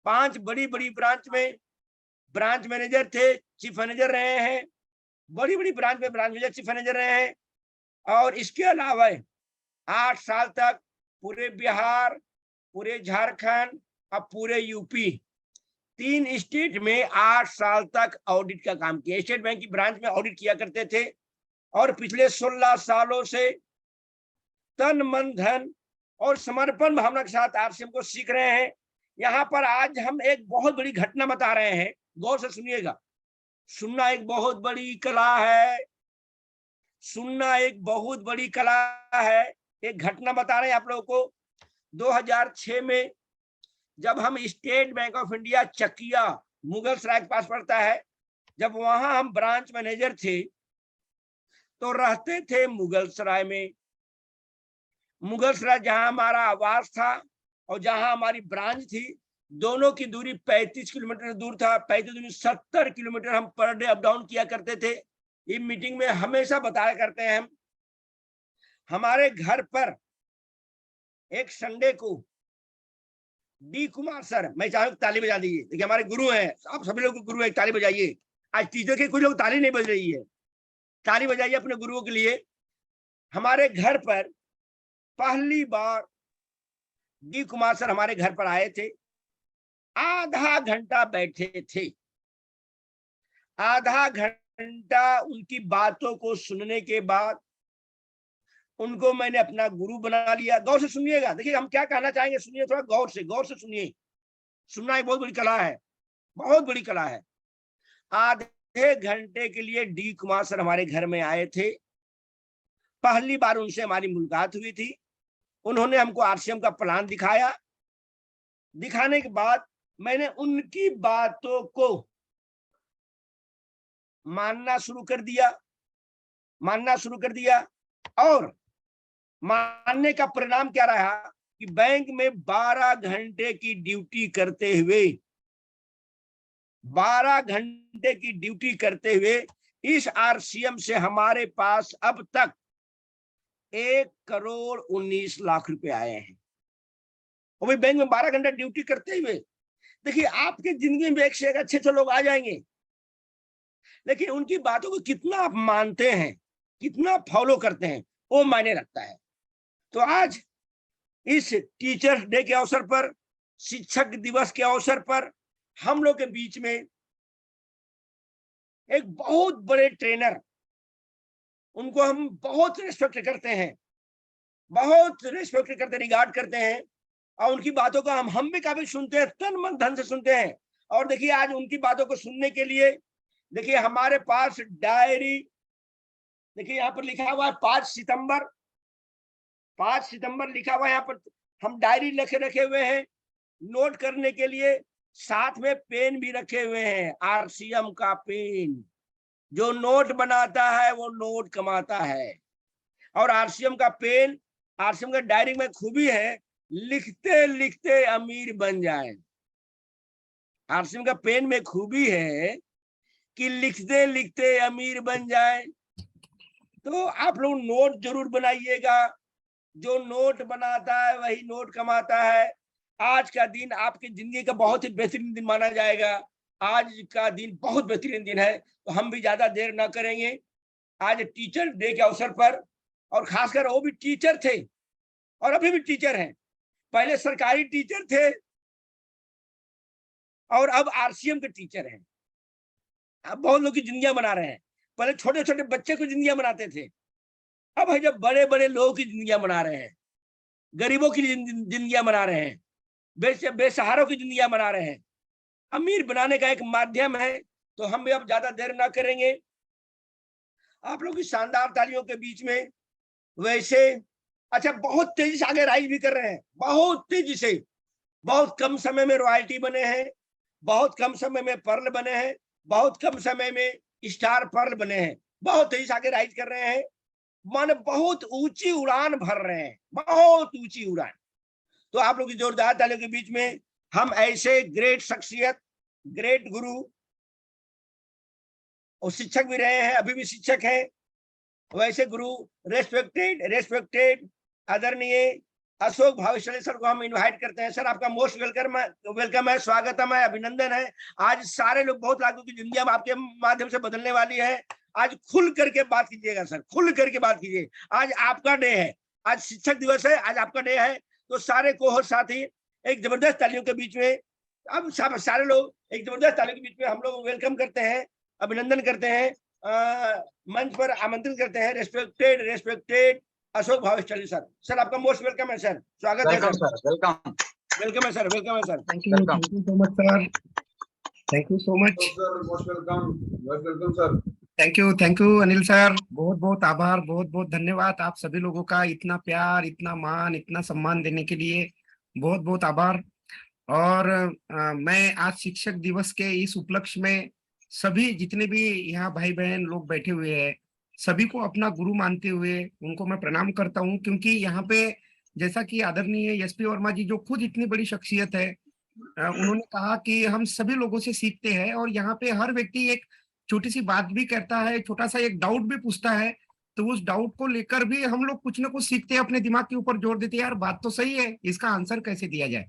5 बड़ी बड़ी ब्रांच में ब्रांच मैनेजर थे, चीफ मैनेजर रहे हैं, बड़ी बड़ी ब्रांच में ब्रांच मैनेजर चीफ मैनेजर रहे हैं। और इसके अलावा 8 साल तक पूरे बिहार, पूरे झारखंड और पूरे यूपी, 3 स्टेट में 8 साल तक ऑडिट का काम किया। स्टेट बैंक की ब्रांच में ऑडिट किया करते थे और पिछले 16 सालों से तन मन धन और समर्पण भावना के साथ आरसीएम को सीख रहे हैं। यहाँ पर आज हम एक बहुत बड़ी घटना बता रहे हैं, गौर से सुनिएगा। सुनना एक बहुत बड़ी कला है, सुनना एक बहुत बड़ी कला है। एक घटना बता रहे हैं आप लोगों को। 2006 में जब हम State Bank of India Chakia Mughal Sarai के पास पड़ता है, जब वहां हम ब्रांच मैनेजर थे तो रहते थे मुगल सराय में। मुगल सराय जहां हमारा आवास था और जहां हमारी ब्रांच थी, दोनों की दूरी 35 किलोमीटर दूर था। 35 70 किलोमीटर हम पर डे अप डाउन किया करते थे। ये मीटिंग में हमेशा बताया करते हैं हम। हमारे घर पर एक संडे को डी कुमार सर, मैं चाहूँ ताली बजा दीजिए, देखिए हमारे गुरु हैं, आप सभी लोग गुरु हैं, ताली बजाइए। आज टीचर के कुछ लोग ताली नहीं बज रही है, ताली बजाइए अपने गुरुओं के लिए। हमारे घर पर पहली बार डी कुमार सर हमारे घर पर आए थे। आधा घंटा बैठे थे, आधा घंटा उनकी बातों को सुनने के बाद उनको मैंने अपना गुरु बना लिया। गौर से सुनिएगा, देखिए हम क्या कहना चाहेंगे, सुनिए थोड़ा गौर से सुनिए। सुनना एक बहुत बड़ी कला है, बहुत बड़ी कला है। आधे घंटे के लिए डी कुमार सर हमारे घर में आए थे। पहली बार उनसे हमारी मुलाकात हुई थी। उन्होंने हमको आरसीएम का प्लान दिखाया। दिखाने के बाद मैंने उनकी बातों को मानना शुरू कर दिया और मानने का परिणाम क्या रहा कि बैंक में 12 घंटे की ड्यूटी करते हुए 12 घंटे की ड्यूटी करते हुए इस आरसीएम से हमारे पास अब तक 1,19,00,000 रुपए आए हैं। और भाई बैंक में 12 घंटे ड्यूटी करते हुए, देखिए आपके जिंदगी में एक से एक अच्छे लोग आ जाएंगे, लेकिन उनकी बातों को कितना आप मानते हैं, कितना फॉलो करते हैं, वो मायने रखता है। तो आज इस टीचर्स डे के अवसर पर, शिक्षक दिवस के अवसर पर हम लोग के बीच में एक बहुत बड़े ट्रेनर, उनको हम बहुत रिस्पेक्ट करते हैं, बहुत रिस्पेक्ट करते, रिगार्ड करते हैं और उनकी बातों को हम भी काफी सुनते हैं, तन मन धन से सुनते हैं। और देखिए आज उनकी बातों को सुनने के लिए देखिए हमारे पास डायरी, देखिए यहाँ पर लिखा हुआ है 5 सितंबर लिखा हुआ है। यहाँ पर हम डायरी लिखे रखे हुए हैं नोट करने के लिए, साथ में पेन भी रखे हुए हैं, आरसीएम का पेन। जो नोट बनाता है वो नोट कमाता है। और आरसीएम का पेन, आरसीएम का डायरी में खूबी है, लिखते लिखते अमीर बन जाए। आरसीएम का पेन में खूबी है कि लिखते लिखते अमीर बन जाए। तो आप लोग नोट जरूर बनाइएगा। जो नोट बनाता है वही नोट कमाता है। आज का दिन आपकी जिंदगी का बहुत ही बेहतरीन दिन माना जाएगा। आज का दिन बहुत बेहतरीन दिन है, तो हम भी ज्यादा देर ना करेंगे। आज टीचर डे के अवसर पर, और खासकर वो भी टीचर थे और अभी भी टीचर हैं, पहले सरकारी टीचर थे और अब आरसीएम के टीचर हैं। अब बहुत लोग की जिंदगियां बना रहे हैं। पहले छोटे छोटे बच्चे को जिंदगियां बनाते थे, अब है जब बड़े बड़े लोगों की जिंदगियां बना रहे हैं, गरीबों की जिंदगियां बना रहे हैं, बेसहारों की जिंदगियां बना रहे हैं। अमीर बनाने का एक माध्यम है। तो हम भी अब ज्यादा देर ना करेंगे। आप लोग की शानदार तालियों के बीच में वैसे अच्छा बहुत तेजी से आगे राइज भी कर रहे हैं, बहुत तेजी से। बहुत कम समय में रॉयल्टी बने हैं, बहुत कम समय में पर्ल बने हैं, बहुत कम समय में स्टार पर्ल बने हैं, बहुत तेजी से आगे राइज कर रहे हैं, माने बहुत ऊंची उड़ान भर रहे हैं, बहुत ऊंची उड़ान। तो आप लोग की जोरदार तालियों के बीच में हम ऐसे ग्रेट शख्सियत, ग्रेट गुरु और शिक्षक भी रहे हैं, अभी भी शिक्षक हैं, वैसे गुरु रेस्पेक्टेड आदरणीय अशोक भावेशाली सर को हम इनवाइट करते हैं। सर आपका मोस्ट वेलकम है, स्वागतम है, अभिनंदन है। आज सारे लोग, बहुत लोगों की जिंदगी अब आपके माध्यम से बदलने वाली है। आज खुल करके बात कीजिएगा सर, खुल करके बात कीजिए। आज आपका डे है, आज शिक्षक दिवस है, आज आपका डे है। तो सारे कोहोस्ट साथी एक जबरदस्त तालियों के बीच में, अब सारे लोग एक जबरदस्त तालियों के बीच में हम लोग वेलकम करते हैं, अभिनंदन करते हैं, मंच पर आमंत्रित करते हैं रेस्पेक्टेड अशोक भावेशाली सर। सर आपका मोस्ट वेलकम है सर, स्वागत है सर। वेलकम वेलकम है सर, वेलकम है sir. Thank you so much sir, thank you so much sir, most welcome sir. Thank you Anil sir, बहुत बहुत आभार, बहुत बहुत धन्यवाद आप सभी लोगों का, इतना प्यार, इतना मान, इतना सम्मान देने के लिए बहुत बहुत आभार। और मैं आज शिक्षक दिवस के इस उपलक्ष्य में सभी जितने भी यहाँ भाई बहन लोग बैठे हुए हैं, सभी को अपना गुरु मानते हुए उनको मैं प्रणाम करता हूँ। क्योंकि यहाँ पे जैसा कि आदरणीय एसपी वर्मा जी जो खुद इतनी बड़ी शख्सियत है, उन्होंने कहा कि हम सभी लोगों से सीखते हैं। और यहाँ पे हर व्यक्ति एक छोटी सी बात भी करता है, छोटा सा एक डाउट भी पूछता है, तो उस डाउट को लेकर भी हम लोग कुछ ना कुछ सीखते हैं, अपने दिमाग के ऊपर जोर देते हैं, यार बात तो सही है, इसका आंसर कैसे दिया जाए।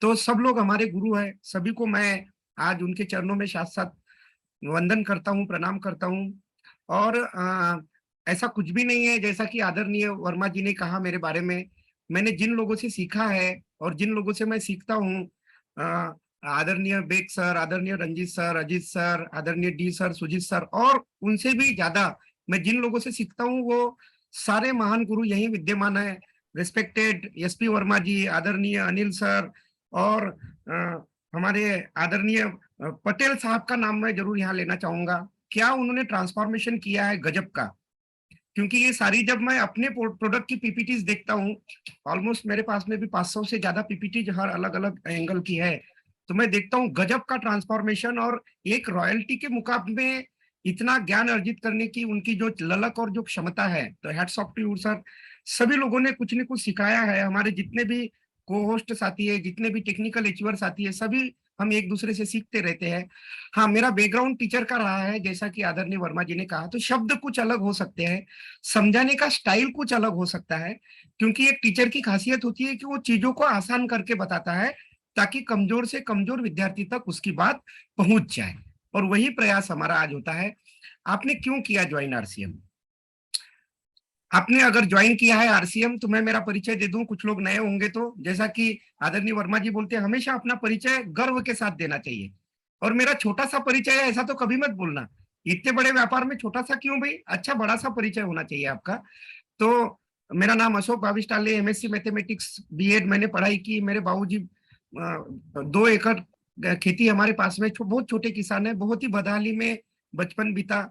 तो सब लोग हमारे गुरु हैं, सभी को मैं आज उनके चरणों में साथ साथ वंदन करता हूँ, प्रणाम करता हूँ। और ऐसा कुछ भी नहीं है, जैसा कि आदरणीय वर्मा जी ने कहा मेरे बारे में, मैंने जिन लोगों से सीखा है और जिन लोगों से मैं सीखता हूँ, आदरणीय बेग सर, आदरणीय रंजीत सर, अजीत सर, आदरणीय डी सर, सुजीत सर, और उनसे भी ज्यादा मैं जिन लोगों से सीखता हूँ वो सारे महान गुरु यही विद्यमान है। रिस्पेक्टेड एसपी वर्मा जी, आदरणीय अनिल सर, और हमारे आदरणीय पटेल साहब का नाम मैं जरूर यहाँ लेना चाहूंगा। क्या उन्होंने ट्रांसफॉर्मेशन किया है गजब का। क्योंकि ये सारी जब मैं अपने प्रोडक्ट की पीपीटीज देखता हूँ, ऑलमोस्ट मेरे पास में भी 500 से ज्यादा पीपीटीज हर अलग अलग एंगल की है, तो मैं देखता हूँ गजब का ट्रांसफॉर्मेशन। और एक रॉयल्टी के मुकाबले में इतना ज्ञान अर्जित करने की उनकी जो ललक और जो क्षमता है, तो hats off to you sir. सभी लोगों ने कुछ न कुछ सिखाया है, हमारे जितने भी को होस्ट साथी है, जितने भी टेक्निकल अचीवर साथी है, सभी हम एक दूसरे से सीखते रहते हैं। हाँ, मेरा बैकग्राउंड टीचर का रहा है, जैसा कि आदरणीय वर्मा जी ने कहा, तो शब्द कुछ अलग हो सकते हैं, समझाने का स्टाइल कुछ अलग हो सकता है। क्योंकि एक टीचर की खासियत होती है कि वो चीजों को आसान करके बताता है, ताकि कमजोर से कमजोर विद्यार्थी तक उसकी बात पहुंच जाए। और वही प्रयास हमारा आज होता है। आपने क्यों किया ज्वाइन आरसीएम? आपने अगर ज्वाइन किया है आरसीएम, तो मैं मेरा परिचय दे दूं, कुछ लोग नए होंगे तो। जैसा कि आदरणीय वर्मा जी बोलते हैं, हमेशा अपना परिचय गर्व के साथ देना चाहिए। और मेरा छोटा सा परिचय है ऐसा तो कभी मत बोलना, इतने बड़े व्यापार में छोटा सा क्यों भाई, अच्छा बड़ा सा परिचय होना चाहिए आपका। तो मेरा नाम अशोक भावेशाली, एमएससी मैथमेटिक्स बीएड मैंने पढ़ाई की। मेरे बाबूजी 2 एकड़ खेती हमारे पास में, बहुत छोटे किसान है, बहुत ही बदहाली में बचपन बीता।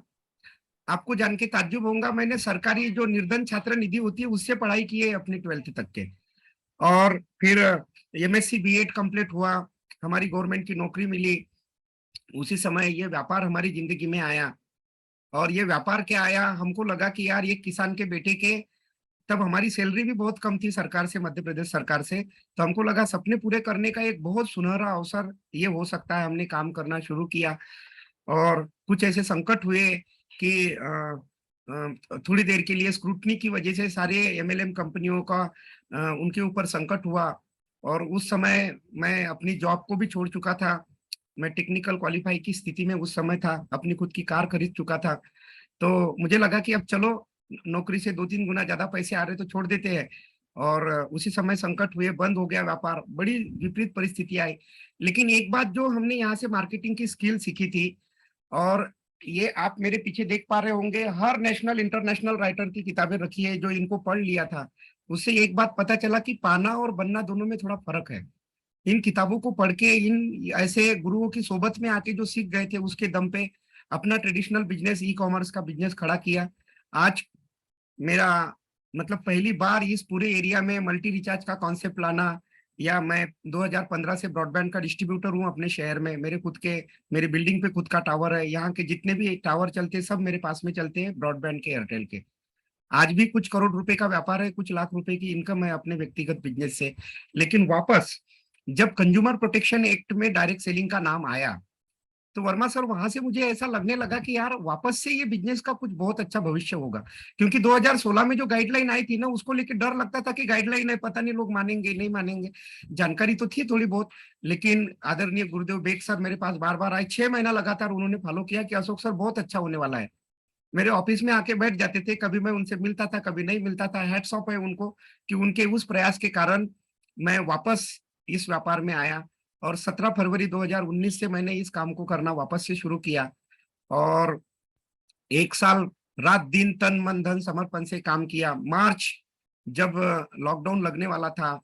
आपको जान के ताज्जुब होगा, मैंने सरकारी जो निर्धन छात्र निधि होती है उससे पढ़ाई की है अपनी 12th तक के। और फिर एमएससी बीएड कंप्लीट हुआ, हमारी गवर्नमेंट की नौकरी मिली। उसी समय ये व्यापार हमारी जिंदगी में आया। और ये व्यापार क्या आया, हमको लगा कि यार ये किसान के बेटे के, तब हमारी सैलरी भी बहुत कम थी सरकार से, मध्य प्रदेश सरकार से, तो हमको लगा सपने पूरे करने का एक बहुत सुनहरा अवसर ये हो सकता है। हमने काम करना शुरू किया और कुछ ऐसे संकट हुए कि थोड़ी देर के लिए स्क्रूटनी की वजह से सारे एमएलएम कंपनियों का उनके ऊपर संकट हुआ। और उस समय मैं अपनी जॉब को भी छोड़ चुका था, मैं टेक्निकल क्वालिफाई की स्थिति में उस समय था, अपनी खुद की कार खरीद चुका था। तो मुझे लगा कि अब चलो, नौकरी से 2-3 गुना ज्यादा पैसे आ रहे तो छोड़ देते हैं। और उसी समय संकट हुए, बंद हो गया व्यापार, बड़ी विपरीत परिस्थिति आई। लेकिन एक बात जो हमने यहाँ से मार्केटिंग की स्किल सीखी थी, और ये आप मेरे पीछे देख पा रहे होंगे, हर नेशनल इंटरनेशनल राइटर की किताबें रखी है, जो इनको पढ़ लिया था उससे एक बात पता चला कि पाना और बनना दोनों में थोड़ा फर्क है। इन किताबों को पढ़ के, इन ऐसे गुरुओं की सोबत में आके जो सीख गए थे, उसके दम पे अपना ट्रेडिशनल बिजनेस, ई कॉमर्स का बिजनेस खड़ा किया। आज मेरा मतलब पहली बार इस पूरे एरिया में मल्टी रिचार्ज का कॉन्सेप्ट लाना, या मैं 2015 से ब्रॉडबैंड का डिस्ट्रीब्यूटर हूँ अपने शहर में। मेरे खुद के, मेरे बिल्डिंग पे खुद का टावर है, यहाँ के जितने भी टावर चलते हैं सब मेरे पास में चलते हैं, ब्रॉडबैंड के, एयरटेल के। आज भी कुछ करोड़ रुपए का व्यापार है, कुछ लाख रुपए की इनकम है अपने व्यक्तिगत बिजनेस से। लेकिन वापस जब कंज्यूमर प्रोटेक्शन एक्ट में डायरेक्ट सेलिंग का नाम आया, तो तो वर्मा सर वहां से मुझे ऐसा लगने लगा कि यार वापस से ये बिजनेस का कुछ बहुत अच्छा भविष्य होगा, क्योंकि 2016 में जो गाइडलाइन आई थी ना, उसको लेकर डर लगता था कि गाइडलाइन है, पता नहीं लोग मानेंगे नहीं मानेंगे। जानकारी तो थी थोड़ी बहुत, लेकिन आदरणीय गुरुदेव बेग सर मेरे पास बार बार आए, 6 महीना लगातार उन्होंने फॉलो किया कि अशोक सर बहुत अच्छा होने वाला है। मेरे ऑफिस में आके बैठ जाते थे, कभी मैं उनसे मिलता था, कभी नहीं मिलता था। हैट्स ऑफ है उनको कि उनके उस प्रयास के कारण मैं वापस इस व्यापार में आया, और 17 फरवरी 2019 से मैंने इस काम को करना वापस से शुरू किया, और 1 साल रात दिन तन मन धन समर्पण से काम किया। मार्च जब लॉकडाउन लगने वाला था,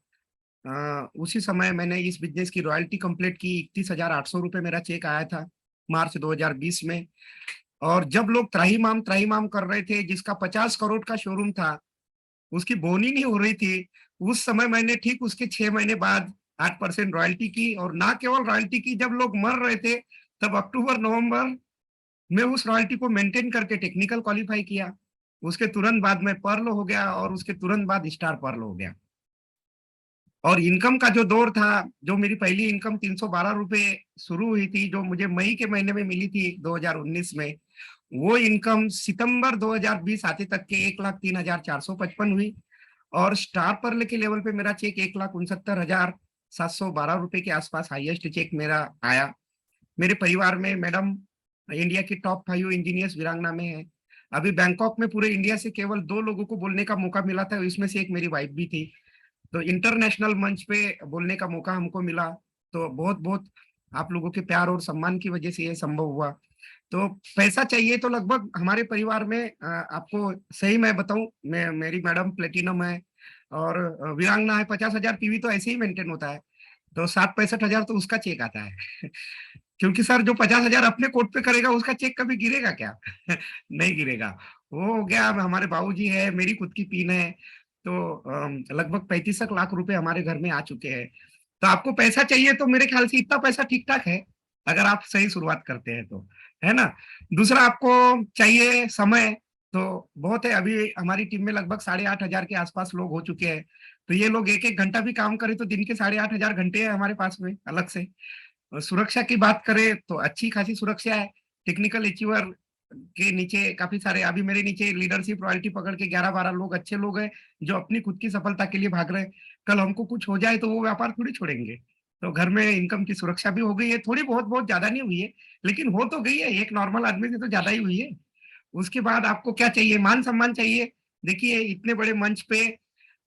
उसी समय मैंने इस बिजनेस की रॉयल्टी कंप्लीट की। 31,800 रुपये मेरा चेक आया था मार्च 2020 में। और जब लोग त्राहिमाम कर रहे थे, जिसका 50 करोड़ का शोरूम था, उसकी बोनी नहीं हो रही थी, उस समय मैंने ठीक उसके 6 महीने बाद 8% रॉयल्टी की। और ना केवल रॉयल्टी की, जब लोग मर रहे थे तब अक्टूबर नवंबर में उस रॉयल्टी को मेंटेन करके टेक्निकल क्वालिफाई किया। उसके तुरंत बाद में पर्ल हो गया, और उसके तुरंत बाद स्टार पर्ल हो गया। और इनकम का जो दौर था, जो मेरी पहली इनकम 312 रुपये शुरू हुई थी, जो मुझे मई के महीने में मिली थी 2019 में, वो इनकम सितंबर 2020 आते तक के 1,03,455 हुई। और स्टार पर्ल के लेवल पे मेरा चेक 1,69,712 रुपये के आसपास हाईएस्ट चेक मेरा आया। मेरे परिवार में मैडम इंडिया की टॉप 5 इंजीनियर्स वीरांगना में है। अभी बैंकॉक में पूरे इंडिया से केवल 2 लोगों को बोलने का मौका मिला था, इसमें से एक मेरी वाइफ भी थी। तो इंटरनेशनल मंच पे बोलने का मौका हमको मिला। तो बहुत बहुत आप लोगों के प्यार और सम्मान की वजह से ये संभव हुआ। तो पैसा चाहिए तो लगभग हमारे परिवार में आपको सही मैं बताऊं, मेरी मैडम प्लेटिनम है, और वीरांगना है। 50,000 पीवी तो ऐसे ही मेंटेन होता है, तो 60-65 हजार तो उसका चेक आता है। क्योंकि सर जो 50,000 अपने कोट पे करेगा, उसका चेक कभी गिरेगा क्या? नहीं गिरेगा। वो हो गया। हमारे बाबूजी है, मेरी खुद की पीन है, तो लगभग 35 लाख रुपए हमारे घर में आ चुके हैं। तो आपको पैसा चाहिए तो मेरे ख्याल से इतना पैसा ठीक ठाक है, अगर आप सही शुरुआत करते हैं तो, है ना। दूसरा आपको चाहिए समय, तो बहुत है। अभी हमारी टीम में लगभग 8,500 के आसपास लोग हो चुके हैं। तो ये लोग 1-1 घंटा भी काम करें तो दिन के 8,500 घंटे है हमारे पास में अलग से। सुरक्षा की बात करें तो अच्छी खासी सुरक्षा है। टेक्निकल अचीवर के नीचे काफी सारे, अभी मेरे नीचे लीडरशिप रॉयल्टी पकड़ के 11-12 लोग अच्छे लोग हैं, जो अपनी खुद की सफलता के लिए भाग रहे हैं। कल हमको कुछ हो जाए तो वो व्यापार थोड़ी छोड़ेंगे। तो घर में इनकम की सुरक्षा भी हो गई है, थोड़ी बहुत, बहुत ज्यादा नहीं हुई है, लेकिन हो तो गई है। एक नॉर्मल आदमी से तो ज्यादा ही हुई है। उसके बाद आपको क्या चाहिए? मान सम्मान चाहिए। देखिए, इतने बड़े मंच पे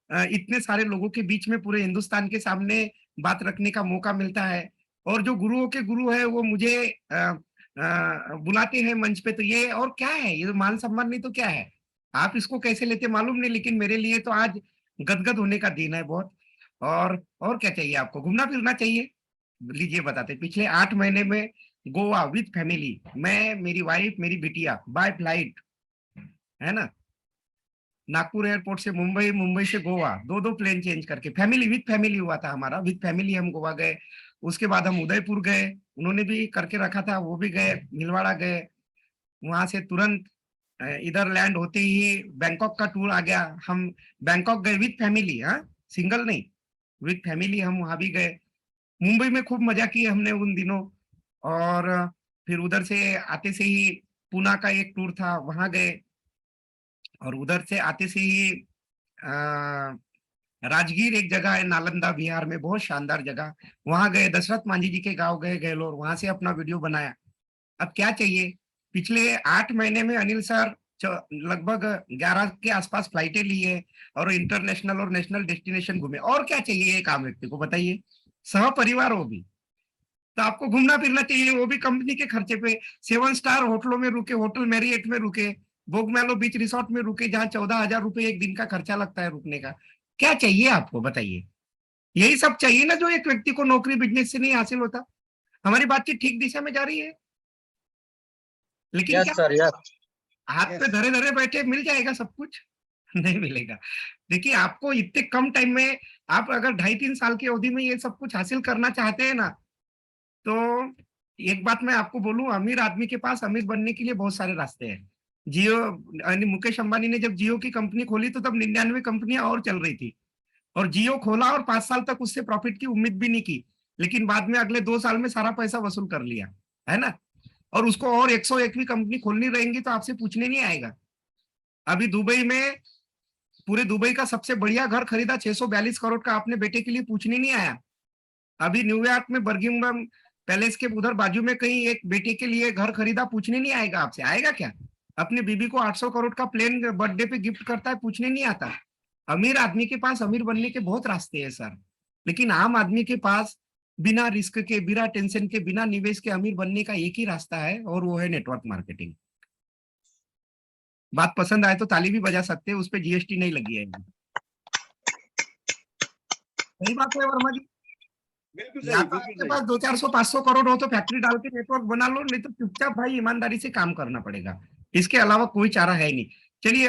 इतने सारे लोगों के बीच में पूरे हिंदुस्तान के सामने बात रखने का मौका मिलता है, और जो गुरुओं के गुरु है वो मुझे बुलाते हैं मंच पे, तो ये और क्या है? ये मान सम्मान नहीं तो क्या है? आप इसको कैसे लेते मालूम नहीं, लेकिन मेरे लिए तो आज गदगद होने का दिन है बहुत। और क्या चाहिए आपको? घूमना फिरना चाहिए। लीजिए बताते, पिछले 8 महीने में गोवा विथ फैमिली, मैं, मेरी वाइफ, मेरी बिटिया, बाय फ्लाइट, है ना, नागपुर एयरपोर्ट से मुंबई, मुंबई से गोवा, 2-2 प्लेन चेंज करके, फैमिली विथ फैमिली हुआ था हमारा। विथ फैमिली हम गोवा गए। उसके बाद हम उदयपुर गए, उन्होंने भी करके रखा था, वो भी गए। भीलवाड़ा गए। वहां से तुरंत इधर लैंड होते ही बैंकॉक का टूर आ गया। हम बैंकॉक गए विथ फैमिली, हाँ, सिंगल नहीं, विथ फैमिली हम वहां भी गए। मुंबई में खूब मजा की हमने उन दिनों। और फिर उधर से आते से ही पूना का एक टूर था, वहां गए। और उधर से आते से ही राजगीर एक जगह है नालंदा बिहार में, बहुत शानदार जगह, वहां गए। दशरथ मांझी जी के गांव गए गैलोर, वहां से अपना वीडियो बनाया। अब क्या चाहिए? पिछले 8 महीने में अनिल सर लगभग 11 के आसपास फ्लाइटें ली है, और इंटरनेशनल और नेशनल डेस्टिनेशन घूमे। और क्या चाहिए एक आम व्यक्ति को, बताइए? सह परिवार हो भी तो आपको घूमना फिरना चाहिए, वो भी कंपनी के खर्चे पे। 7 स्टार होटलों में रुके, होटल मैरियट में रुके, बोगमैलो बीच रिसोर्ट में रुके, जहाँ 14,000 रुपये एक दिन का खर्चा लगता है रुकने का। क्या चाहिए आपको, बताइए? यही सब चाहिए ना, जो एक व्यक्ति को नौकरी बिजनेस से नहीं हासिल होता। हमारी बातचीत ठीक दिशा में जा रही है, लेकिन क्या सर यस। हाथ पे Yes. धरे धरे बैठे मिल जाएगा सब कुछ? नहीं मिलेगा। देखिए, आपको इतने कम टाइम में, आप अगर 2.5-3 साल की अवधि में ये सब कुछ हासिल करना चाहते हैं ना, तो एक बात मैं आपको बोलूं, अमीर आदमी के पास अमीर बनने के लिए बहुत सारे रास्ते हैं। जियो, यानी मुकेश अंबानी ने जब जियो की कंपनी खोली तो तब 99 कंपनियां और चल रही थी, और जियो खोला और 5 साल तक उससे प्रॉफिट की उम्मीद भी नहीं की, लेकिन बाद में अगले 2 साल में सारा पैसा वसूल कर लिया, है ना। और उसको और 101वीं कंपनी खोलनी रहेंगी तो आपसे पूछने नहीं आएगा। अभी दुबई में पूरे दुबई का सबसे बढ़िया घर खरीदा 642 करोड़ का, आपने बेटे के लिए पूछने नहीं आया। अभी न्यूयॉर्क में बर्गिंघम पैलेस के उधर बाजू में कहीं एक बेटे के लिए घर खरीदा, पूछने नहीं आएगा आपसे, आएगा क्या? अपनी बीबी को 800 करोड़ का प्लेन बर्थडे पे गिफ्ट करता है, पूछने नहीं आता। अमीर आदमी के पास अमीर बनने के बहुत रास्ते हैं सर, लेकिन आम आदमी के पास बिना रिस्क के, बिना टेंशन के, बिना निवेश के अमीर बनने का एक ही रास्ता है, और वो है नेटवर्क मार्केटिंग। बात पसंद आए तो ताली भी बजा सकते हैं, उस पर जीएसटी नहीं लगी है। सही बात है वर्मा जी। बिल्कुल या सही, तो बिल्कुल आपके सही। पास 200-400-500 करोड़ हो तो फैक्ट्री डाल के नेटवर्क बना लो, नहीं तो चुपचाप भाई ईमानदारी से काम करना पड़ेगा, इसके अलावा कोई चारा है नहीं। चलिए,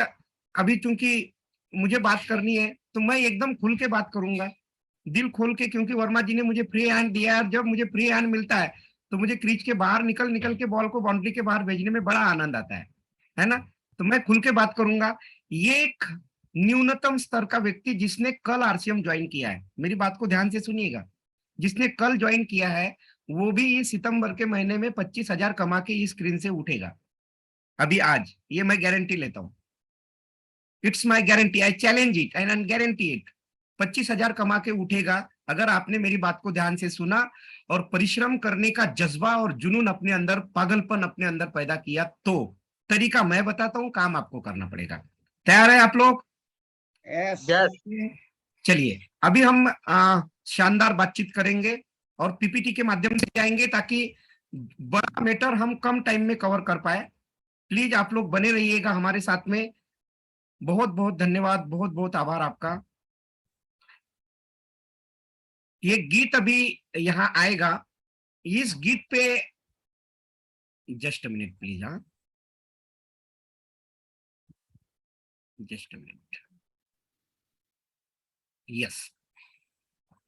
अभी चूंकि मुझे बात करनी है तो मैं एकदम खुल के बात करूंगा, दिल खोल के, क्योंकि वर्मा जी ने मुझे फ्री हैंड दिया है, और जब मुझे फ्री हैंड मिलता है तो मुझे क्रीज के बाहर निकल निकल के बॉल को बाउंड्री के बाहर भेजने में बड़ा आनंद आता है ना? तो मैं खुल के बात करूंगा। ये एक न्यूनतम स्तर का व्यक्ति जिसने कल आरसीएम ज्वाइन किया है, मेरी बात को ध्यान से सुनिएगा, जिसने कल ज्वाइन किया है वो भी इस सितंबर के महीने में 25,000 कमा के इस स्क्रीन से उठेगा। अभी आज ये मैं गारंटी लेता हूं, it's my guarantee, I challenge it and I guarantee it. 25,000 कमा के उठेगा अगर आपने मेरी बात को ध्यान से सुना और परिश्रम करने का जज्बा और जुनून अपने अंदर, पागलपन अपने अंदर पैदा किया तो। तरीका मैं बताता हूं, काम आपको करना पड़ेगा। तैयार है आप लोग? यस। चलिए, अभी हम शानदार बातचीत करेंगे और पीपीटी के माध्यम से जाएंगे ताकि बड़ा मैटर हम कम टाइम में कवर कर पाए। प्लीज आप लोग बने रहिएगा हमारे साथ में। बहुत बहुत धन्यवाद, बहुत बहुत आभार आपका। ये गीत अभी यहाँ आएगा, इस गीत पे जस्ट मिनट प्लीज, हाँ just minute. Yes,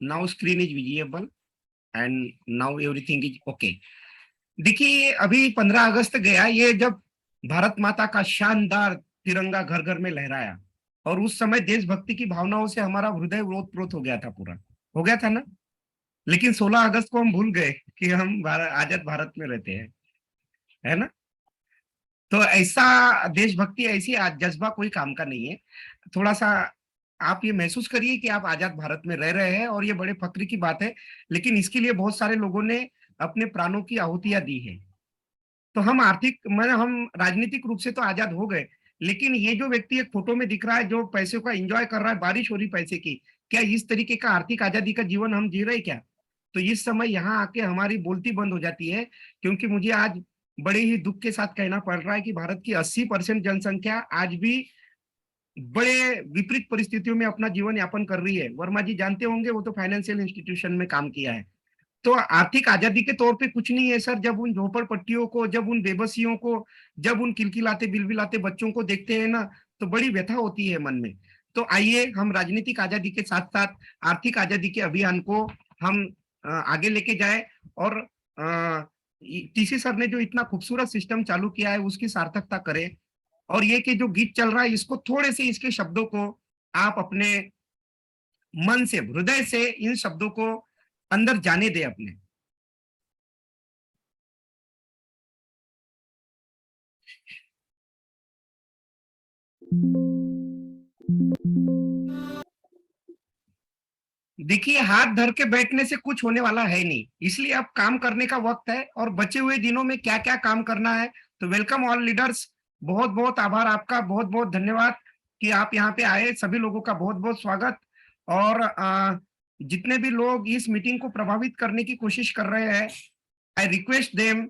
now screen is visible and now everything is okay. देखिए, अभी 15 अगस्त गया, ये जब भारत माता का शानदार तिरंगा घर घर में लहराया, और उस समय देशभक्ति की भावनाओं से हमारा हृदय ओतप्रोत हो गया था, पूरा हो गया था ना। लेकिन 16 अगस्त को हम भूल गए कि हम आजाद भारत में रहते हैं, है ना? तो ऐसा देशभक्ति, ऐसी जज्बा कोई काम का नहीं है। थोड़ा सा आप ये महसूस करिए कि आप आजाद भारत में रह रहे हैं, और ये बड़े फक्र की बात है। लेकिन इसके लिए बहुत सारे लोगों ने अपने प्राणों की आहुतियां दी है। तो हम हम राजनीतिक रूप से तो आजाद हो गए, लेकिन ये जो व्यक्ति एक फोटो में दिख रहा है, जो पैसे का एंजॉय कर रहा है, बारिश हो रही पैसे की, क्या इस तरीके का आर्थिक आजादी का जीवन हम जी रहे क्या? तो इस समय यहाँ आके हमारी बोलती बंद हो जाती है, क्योंकि मुझे आज बड़े ही दुख के साथ कहना पड़ रहा है कि भारत की 80% जनसंख्या आज भी बड़े विपरीत परिस्थितियों में अपना जीवन यापन कर रही है। वर्मा जी जानते होंगे, वो तो फाइनेंशियल इंस्टीट्यूशन में काम किया है। तो आर्थिक आजादी के तौर पे कुछ नहीं है सर, जब उन झोपड़पट्टियों को, जब उन बेबसियों को, जब उन किलकिलाते बिलबिलाते बच्चों को देखते हैं ना, तो बड़ी व्यथा होती है मन में। तो आइए हम राजनीतिक आजादी के साथ साथ आर्थिक आजादी के अभियान को हम आगे लेके जाए, और टीसी सर ने जो इतना खूबसूरत सिस्टम चालू किया है उसकी सार्थकता करें। और ये कि जो गीत चल रहा है, इसको थोड़े से, इसके शब्दों को आप अपने मन से, हृदय से इन शब्दों को अंदर जाने दे अपने। देखिए, हाथ धर के बैठने से कुछ होने वाला है नहीं, इसलिए अब काम करने का वक्त है, और बचे हुए दिनों में क्या क्या काम करना है। तो वेलकम ऑल लीडर्स, बहुत बहुत आभार आपका, बहुत बहुत धन्यवाद कि आप यहाँ पे आए। सभी लोगों का बहुत बहुत स्वागत। और जितने भी लोग इस मीटिंग को प्रभावित करने की कोशिश कर रहे हैं, I request them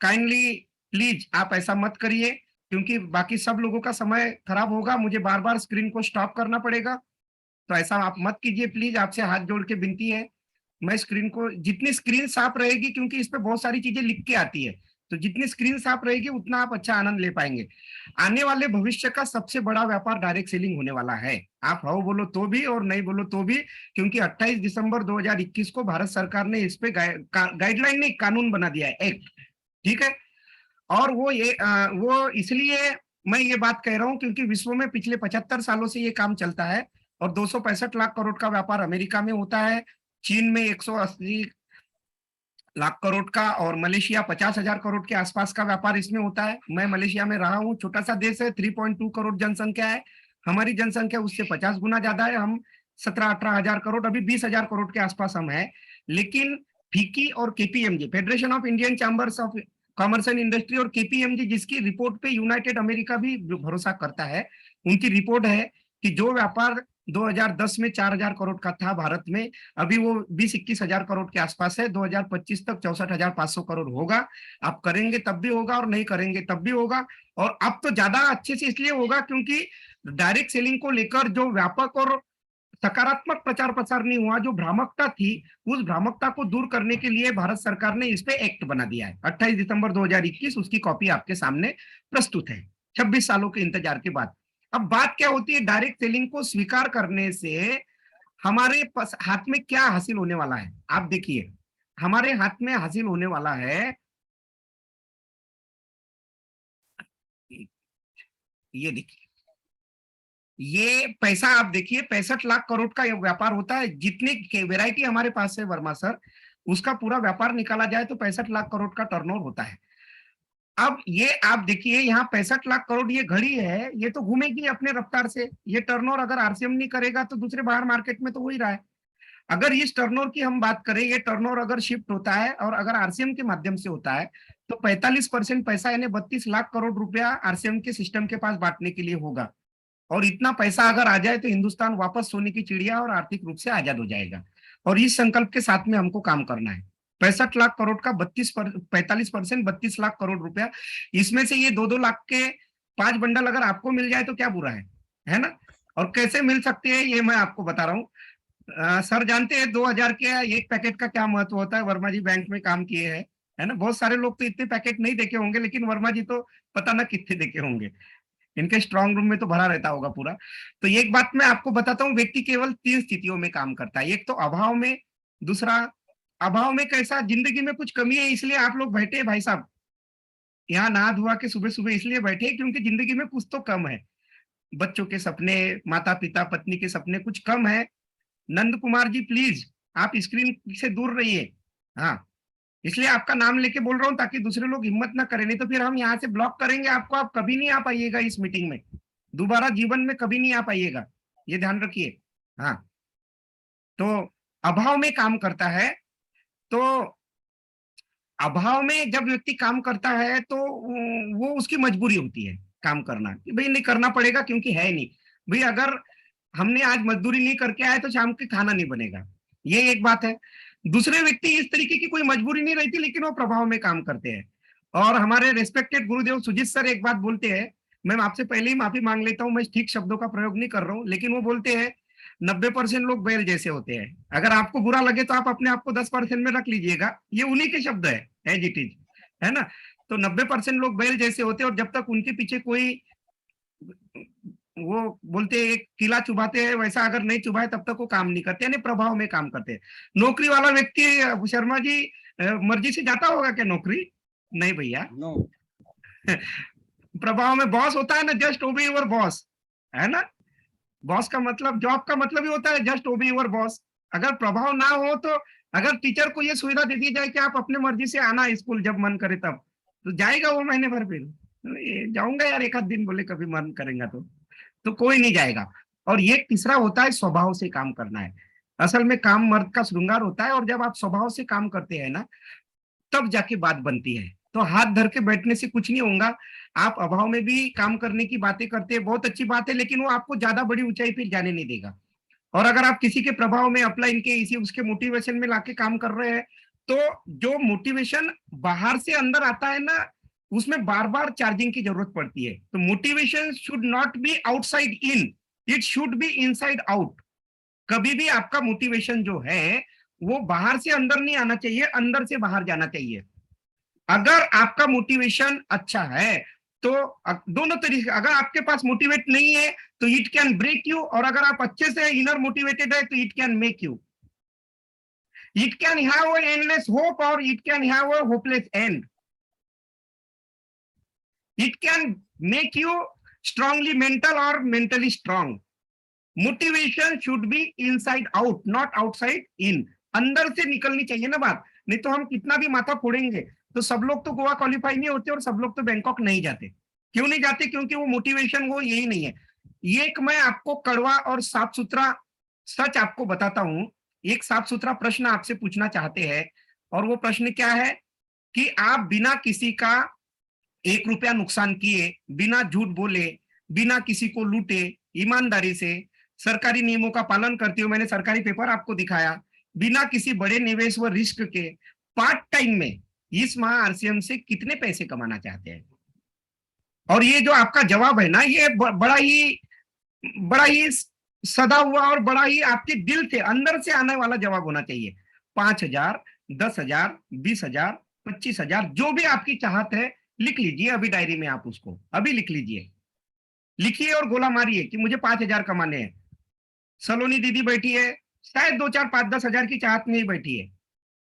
kindly, please आप ऐसा मत करिए, क्योंकि बाकी सब लोगों का समय खराब होगा, मुझे बार बार स्क्रीन को स्टॉप करना पड़ेगा। तो ऐसा आप मत कीजिए प्लीज, आपसे हाथ जोड़ के विनती है। मैं स्क्रीन को, जितनी स्क्रीन साफ रहेगी, क्योंकि इस पे बहुत सारी चीजें लिख के आती है, तो जितनी स्क्रीन साफ रहेगी उतना आप अच्छा आनंद ले पाएंगे। आने वाले भविष्य का सबसे बड़ा व्यापार डायरेक्ट सेलिंग होने वाला है, आप हाँ बोलो तो भी और नहीं बोलो तो भी, क्योंकि 28 दिसंबर 2021 को भारत सरकार ने इस पे गाइडलाइन नहीं, कानून बना दिया है, एक्ट, ठीक है। और वो इसलिए मैं ये बात कह रहा हूं क्योंकि विश्व में पिछले 75 सालों से ये काम चलता है, और 265 लाख करोड़ का व्यापार अमेरिका में होता है, चीन में 180 लाख करोड़ का, और मलेशिया 50,000 करोड़ के आसपास का व्यापार इसमें होता है। मैं मलेशिया में रहा हूँ, छोटा सा देश है, 3.2 करोड़ जनसंख्या है। हमारी जनसंख्या उससे 50 गुना ज्यादा है। हम 17-18 हजार करोड़, अभी 20,000 करोड़ के आसपास हम है। लेकिन फीकी और KPMG, federation of Indian chambers of commerce and industry, और केपीएमजी जिसकी रिपोर्ट पे यूनाइटेड अमेरिका भी भरोसा करता है, उनकी रिपोर्ट है कि जो व्यापार 2010 में 4,000 करोड़ का था भारत में, अभी वो 20-21 हजार करोड़ के आसपास है। 2025 तक 64,500 करोड़ होगा। आप करेंगे तब भी होगा और नहीं करेंगे तब भी होगा। और अब तो ज्यादा अच्छे से इसलिए होगा क्योंकि डायरेक्ट सेलिंग को लेकर जो व्यापक और सकारात्मक प्रचार प्रसार नहीं हुआ, जो भ्रामकता थी, उस भ्रामकता को दूर करने के लिए भारत सरकार ने इस पे एक्ट बना दिया है। 28 दिसंबर 2021 उसकी कॉपी आपके सामने प्रस्तुत है, 26 सालों के इंतजार के बाद। अब बात क्या होती है, डायरेक्ट सेलिंग को स्वीकार करने से हमारे हाथ में क्या हासिल होने वाला है। आप देखिए, हमारे हाथ में हासिल होने वाला है, ये देखिए, ये पैसा आप देखिए, 65 लाख करोड़ का व्यापार होता है। जितनी वैरायटी हमारे पास है वर्मा सर, उसका पूरा व्यापार निकाला जाए तो 65 लाख करोड़ का टर्नओवर होता है। अब ये आप देखिए, यहाँ 65 लाख करोड़ ये घड़ी है, ये तो घूमेगी अपने रफ्तार से। ये टर्नओवर अगर आरसीएम नहीं करेगा तो दूसरे बाहर मार्केट में तो हो ही रहा है। अगर इस टर्नओवर की हम बात करें, ये टर्नओवर अगर शिफ्ट होता है और अगर आरसीएम के माध्यम से होता है तो 45% पैसा यानी 32 लाख करोड़ रुपया आरसीएम के सिस्टम के पास बांटने के लिए होगा। और इतना पैसा अगर आ जाए तो हिंदुस्तान वापस सोने की चिड़िया और आर्थिक रूप से आजाद हो जाएगा। और इस संकल्प के साथ में हमको काम करना है। 65 लाख करोड़ का 45% 32 लाख करोड़ रुपया, इसमें से ये 2-2 लाख के 5 बंडल अगर आपको मिल जाए तो क्या बुरा है ना। और कैसे मिल सकते हैं ये मैं आपको बता रहा हूँ। सर जानते हैं 2000 के एक पैकेट का क्या महत्व होता है। वर्मा जी बैंक में काम किए हैं, है ना। बहुत सारे लोग तो इतने पैकेट नहीं देखे होंगे, लेकिन वर्मा जी तो पता ना कितने देखे होंगे। इनके स्ट्रांग रूम में तो भरा रहता होगा पूरा। तो एक बात मैं आपको बताता हूँ, व्यक्ति केवल 3 स्थितियों में काम करता है। एक तो अभाव में, दूसरा अभाव में कैसा, जिंदगी में कुछ कमी है इसलिए आप लोग बैठे भाई साहब यहाँ नहा धुआ के सुबह सुबह इसलिए बैठे क्योंकि जिंदगी में कुछ तो कम है। बच्चों के सपने, माता पिता पत्नी के सपने कुछ कम है। नंद कुमार जी प्लीज आप स्क्रीन से दूर रहिए। हाँ, इसलिए आपका नाम लेके बोल रहा हूं ताकि दूसरे लोग हिम्मत ना करें, नहीं तो फिर हम यहाँ से ब्लॉक करेंगे आपको। आप कभी नहीं आ पाइएगा इस मीटिंग में, दोबारा जीवन में कभी नहीं आ पाइएगा, ये ध्यान रखिए। हाँ, तो अभाव में काम करता है। तो अभाव में जब व्यक्ति काम करता है तो वो उसकी मजबूरी होती है काम करना, कि भाई नहीं करना पड़ेगा क्योंकि है नहीं। भाई अगर हमने आज मजदूरी नहीं करके आए तो शाम के खाना नहीं बनेगा, ये एक बात है। दूसरे व्यक्ति इस तरीके की कोई मजबूरी नहीं रहती, लेकिन वो प्रभाव में काम करते हैं। और हमारे रेस्पेक्टेड गुरुदेव सुजीत सर एक बात बोलते हैं, मैं आपसे पहले ही माफी मांग लेता हूं, मैं ठीक शब्दों का प्रयोग नहीं कर रहा हूं, लेकिन वो बोलते हैं 90% लोग बैल जैसे होते हैं। अगर आपको बुरा लगे तो आप अपने आप को 10% में रख लीजिएगा, ये उन्हीं के शब्द है, एज इट इज, है ना। तो 90% लोग बैल जैसे होते हैं, और जब तक उनके पीछे कोई, वो बोलते हैं एक किला चुभाते हैं, वैसा अगर नहीं चुभाए तब तक वो काम नहीं करते, यानी प्रभाव में काम करते हैं। नौकरी वाला व्यक्ति शर्मा जी मर्जी से जाता होगा क्या नौकरी? नहीं भैया, नो। प्रभाव में बॉस होता है ना, जस्ट ओबे योर बॉस, है ना। बॉस का मतलब, जॉब का मतलब ही होता है जस्ट ओबे योर बॉस। अगर प्रभाव ना हो तो, अगर टीचर को ये सुविधा दे दी जाए कि आप अपने मर्जी से आना स्कूल जब मन करे तब, तो जाएगा वो महीने भर? फिर जाऊंगा यार एक आध दिन, बोले कभी मन करेगा तो कोई नहीं जाएगा। और ये तीसरा होता है स्वभाव से काम करना है। असल में काम मर्द का श्रृंगार होता है, और जब आप स्वभाव से काम करते हैं ना, तब जाके बात बनती है। तो हाथ धर के बैठने से कुछ नहीं होगा। आप अभाव में भी काम करने की बातें करते हैं, बहुत अच्छी बात है, लेकिन वो आपको ज्यादा बड़ी ऊंचाई पे जाने नहीं देगा। और अगर आप किसी के प्रभाव में, अपलाइन के, इसी उसके मोटिवेशन में लाके काम कर रहे हैं, तो जो मोटिवेशन बाहर से अंदर आता है ना, उसमें बार बार चार्जिंग की जरूरत पड़ती है। तो motivation should not be outside in, it should be inside out. कभी भी आपका मोटिवेशन जो है वो बाहर से अंदर नहीं आना चाहिए, अंदर से बाहर जाना चाहिए। अगर आपका मोटिवेशन अच्छा है तो दोनों तरीके, अगर आपके पास मोटिवेट नहीं है तो इट कैन ब्रेक यू, और अगर आप अच्छे से इनर मोटिवेटेड है तो it can make you. It can have a endless hope और it can have a hopeless end. It can make you strongly mental or mentally strong. Motivation should be inside out, not outside in. अंदर से निकलनी चाहिए ना बात। नहीं तो हम कितना भी माथा फोड़ेंगे तो सब लोग तो गोवा क्वालिफाई नहीं होते और सब लोग तो बैंकॉक नहीं जाते। क्यों नहीं जाते? क्योंकि वो मोटिवेशन वो यही नहीं है। ये एक मैं आपको कड़वा और साफ सुथरा सच आपको बताता हूं। एक साफ सुथरा प्रश्न आपसे पूछना चाहते हैं, और वो प्रश्न क्या है कि आप बिना किसी का 1 रुपया नुकसान किए, बिना झूठ बोले, बिना किसी को लूटे, ईमानदारी से सरकारी नियमों का पालन करते हुए, मैंने सरकारी पेपर आपको दिखाया, बिना किसी बड़े निवेश व रिस्क के पार्ट टाइम में इस माह आरसीएम से कितने पैसे कमाना चाहते हैं? और ये जो आपका जवाब है ना, ये बड़ा ही सदा हुआ और बड़ा ही आपके दिल से अंदर से आने वाला जवाब होना चाहिए। 5,000, 10,000, 20,000, 25,000, जो भी आपकी चाहत है लिख लीजिए अभी डायरी में। आप उसको अभी लिख लीजिए, लिखिए और गोला मारिए कि मुझे 5,000 कमाने हैं। सलोनी दीदी बैठी है, शायद 2, 4, 5, 10,000 की चाहत में ही बैठी है,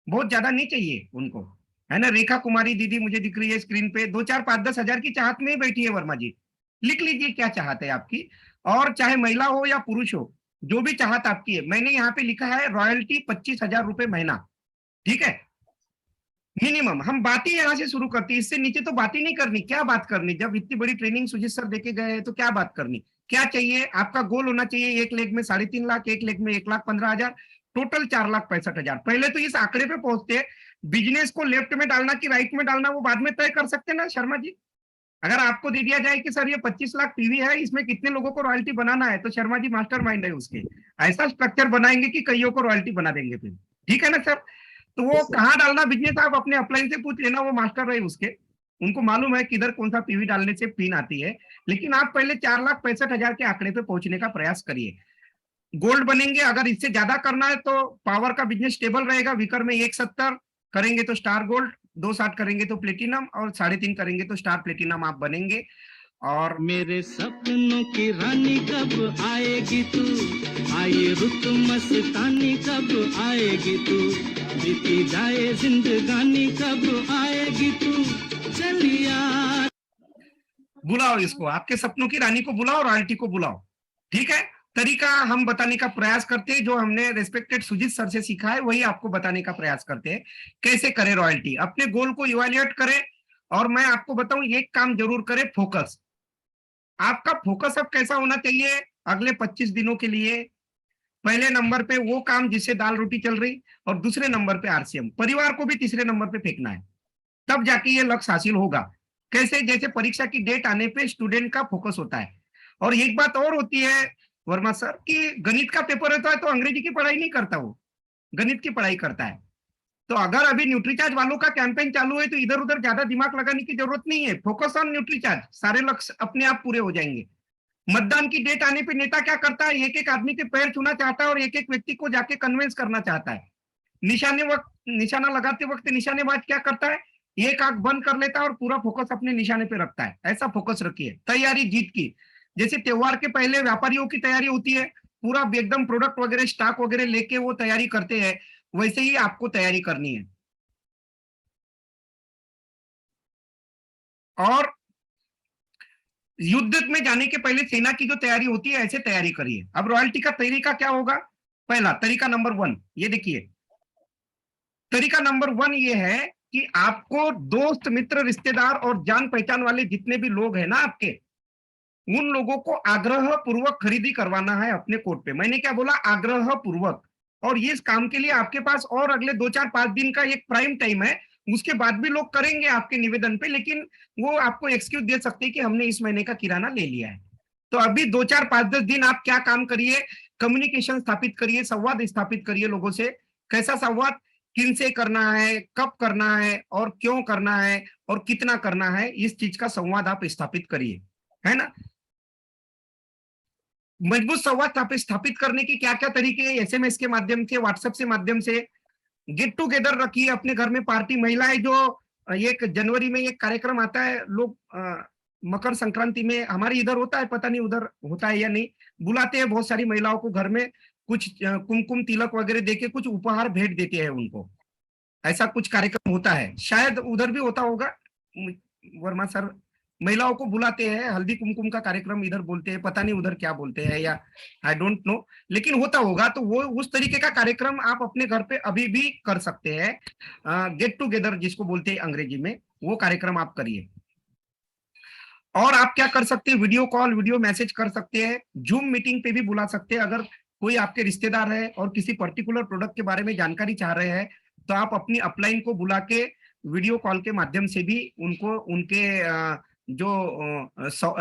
बहुत ज्यादा नहीं चाहिए उनको, है ना। रेखा कुमारी दीदी मुझे दिख रही है स्क्रीन पे, 2, 4, 5, 10,000 की चाहत में ही बैठी है। वर्मा जी लिख लीजिए क्या चाहत है आपकी, और चाहे महिला हो या पुरुष हो, जो भी चाहत आपकी है। मैंने यहाँ पे लिखा है रॉयल्टी 25,000 रुपए महीना, ठीक है, मिनिमम। हम बात ही यहाँ से शुरू करते हैं, इससे नीचे तो बात ही नहीं करनी। क्या बात करनी? जब इतनी बड़ी ट्रेनिंग सुजीत सर देके गए हैं तो क्या बात करनी? क्या चाहिए आपका? गोल होना चाहिए 1 लेग में 3.5 लाख, 1 लेग में 1,15,000, टोटल 4,65,000। पहले तो इस आंकड़े पे पहुंचते, बिजनेस को लेफ्ट में डालना कि राइट में डालना वो बाद में तय कर सकते ना शर्मा जी। अगर आपको दे दिया जाए कि सर ये 25 लाख पीवी है, इसमें कितने लोगों को रॉयल्टी बनाना है, तो शर्मा जी मास्टरमाइंड है उसके, ऐसा स्ट्रक्चर बनाएंगे कि कईयों को रॉयल्टी बना देंगे फिर, ठीक है ना सर। तो वो कहाँ डालना बिजनेस आप अपने अपलाइन से पूछ लेना, वो मास्टर है उसके, उनको मालूम है किधर कौन सा पीवी डालने से पिन आती है। लेकिन आप पहले 4,65,000 के आंकड़े पे पहुंचने का प्रयास करिए। गोल्ड बनेंगे, अगर इससे ज्यादा करना है तो पावर का बिजनेस स्टेबल रहेगा। विकर में 1,70 करेंगे तो स्टार गोल्ड, 2,60 करेंगे तो प्लेटिनम, और 3.5 करेंगे तो स्टार प्लेटिनम आप बनेंगे। और मेरे सपनों की रानी कब आएगी तू, आए रुत मस्तानी कब आएगी तू, बीती जाए जिंदगानी कब आएगी तू, चलिया। बुलाओ इसको, आपके सपनों की रानी को बुलाओ, रॉयल्टी को बुलाओ, ठीक है। तरीका हम बताने का प्रयास करते हैं, जो हमने रेस्पेक्टेड सुजीत सर से सीखा है वही आपको बताने का प्रयास करते हैं। कैसे करें रॉयल्टी, अपने गोल को इवेल्युएट करें, और मैं आपको बताऊं एक काम जरूर करें, फोकस। आपका फोकस अब कैसा होना चाहिए अगले 25 दिनों के लिए? पहले नंबर पे वो काम जिससे दाल रोटी चल रही, और दूसरे नंबर पे आरसीएम, परिवार को भी तीसरे नंबर पे फेंकना है, तब जाके ये लक्ष्य हासिल होगा। कैसे? जैसे परीक्षा की डेट आने पे स्टूडेंट का फोकस होता है। और एक बात और होती है वर्मा सर, कि गणित का पेपर होता है तो अंग्रेजी की पढ़ाई नहीं करता, वो गणित की पढ़ाई करता है। तो अगर अभी न्यूट्रीचार्ज वालों का कैंपेन चालू है तो इधर उधर ज्यादा दिमाग लगाने की जरूरत नहीं है, फोकस ऑन न्यूट्रीचार्ज, सारे लक्ष्य अपने आप पूरे हो जाएंगे। मतदान की डेट आने पे नेता क्या करता है, एक एक आदमी के पैर छूना चाहता है और एक एक व्यक्ति को जाके कन्विंस करना चाहता है। निशाना लगाते वक्त निशानेबाज क्या करता है, एक आंख बंद कर लेता है और पूरा फोकस अपने निशाने पे रखता है। ऐसा फोकस रखिए। तैयारी जीत की, जैसे त्योहार के पहले व्यापारियों की तैयारी होती है, पूरा एकदम प्रोडक्ट वगैरह स्टॉक वगैरह लेके वो तैयारी करते हैं, वैसे ही आपको तैयारी करनी है। और युद्ध में जाने के पहले सेना की जो तैयारी होती है, ऐसे तैयारी करिए। अब रॉयल्टी का तरीका क्या होगा? पहला तरीका नंबर 1, ये देखिए, तरीका नंबर 1 ये है कि आपको दोस्त मित्र रिश्तेदार और जान पहचान वाले जितने भी लोग हैं ना आपके, उन लोगों को आग्रह पूर्वक खरीदी करवाना है अपने कोड पे। मैंने क्या बोला? आग्रह पूर्वक। और ये इस काम के लिए आपके पास और अगले 2, 4, 5 दिन का एक प्राइम टाइम है, उसके बाद भी लोग करेंगे आपके निवेदन पे, लेकिन वो आपको एक्सक्यूज दे सकते हैं कि हमने इस महीने का किराना ले लिया है। तो अभी 2, 4, 5, 10 दिन आप क्या काम करिए? कम्युनिकेशन स्थापित करिए, संवाद स्थापित करिए लोगों से। कैसा संवाद? किन से करना है, कब करना है, और क्यों करना है, और कितना करना है, इस चीज का संवाद आप स्थापित करिए, है ना। मजबूत संवाद स्थापित करने के क्या क्या तरीके हैं? एसएमएस के माध्यम से, व्हाट्सएप से माध्यम से, गेट टुगेदर रखिए अपने घर में, पार्टी। महिलाएं जो 1 जनवरी में एक कार्यक्रम आता है, लोग मकर संक्रांति में, हमारे इधर होता है, पता नहीं उधर होता है या नहीं, बुलाते हैं बहुत सारी महिलाओं को घर में, कुछ कुमकुम तिलक वगैरह देके कुछ उपहार भेंट देते हैं उनको। ऐसा कुछ कार्यक्रम होता है, शायद उधर भी होता होगा, वर्मा सर महिलाओं को बुलाते हैं, हल्दी कुमकुम का कार्यक्रम इधर बोलते हैं, पता नहीं उधर क्या बोलते हैं, या आई डोंट नो, लेकिन होता होगा। तो वो उस तरीके का कार्यक्रम आप अपने घर पे अभी भी कर सकते हैं। गेट टुगेदर जिसको बोलते हैं अंग्रेजी में, वो कार्यक्रम आप करिए। और आप क्या कर सकते हैं, वीडियो कॉल, वीडियो मैसेज कर सकते हैं, जूम मीटिंग पे भी बुला सकते हैं। अगर कोई आपके रिश्तेदार है और किसी पर्टिकुलर प्रोडक्ट के बारे में जानकारी चाह रहे हैं, तो आप अपनी अपलाइन को बुला के वीडियो कॉल के माध्यम से भी उनको उनके जो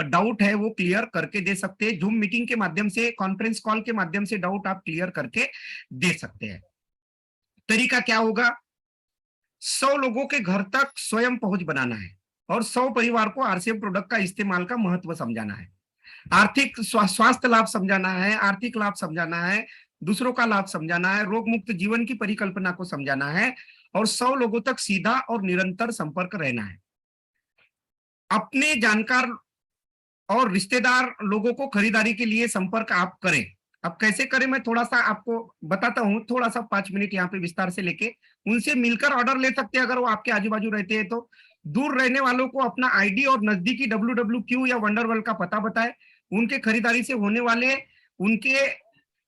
डाउट है वो क्लियर करके दे सकते हैं। जूम मीटिंग के माध्यम से, कॉन्फ्रेंस कॉल के माध्यम से डाउट आप क्लियर करके दे सकते हैं। तरीका क्या होगा, 100 लोगों के घर तक स्वयं पहुंच बनाना है और 100 परिवार को आरसीएम प्रोडक्ट का इस्तेमाल का महत्व समझाना है, आर्थिक स्वास्थ्य लाभ समझाना है, आर्थिक लाभ समझाना है, दूसरों का लाभ समझाना है, रोग मुक्त जीवन की परिकल्पना को समझाना है, और 100 लोगों तक सीधा और निरंतर संपर्क रहना है। अपने जानकार और रिश्तेदार लोगों को खरीदारी के लिए संपर्क आप करें। अब कैसे करें मैं थोड़ा सा आपको बताता हूं, थोड़ा सा 5 मिनट यहाँ पे विस्तार से लेके उनसे मिलकर ऑर्डर ले सकते हैं अगर वो आपके आजू बाजू रहते हैं तो। दूर रहने वालों को अपना आईडी और नजदीकी WWQ या वंडरवर्ल्ड का पता बताएं। उनके खरीदारी से होने वाले उनके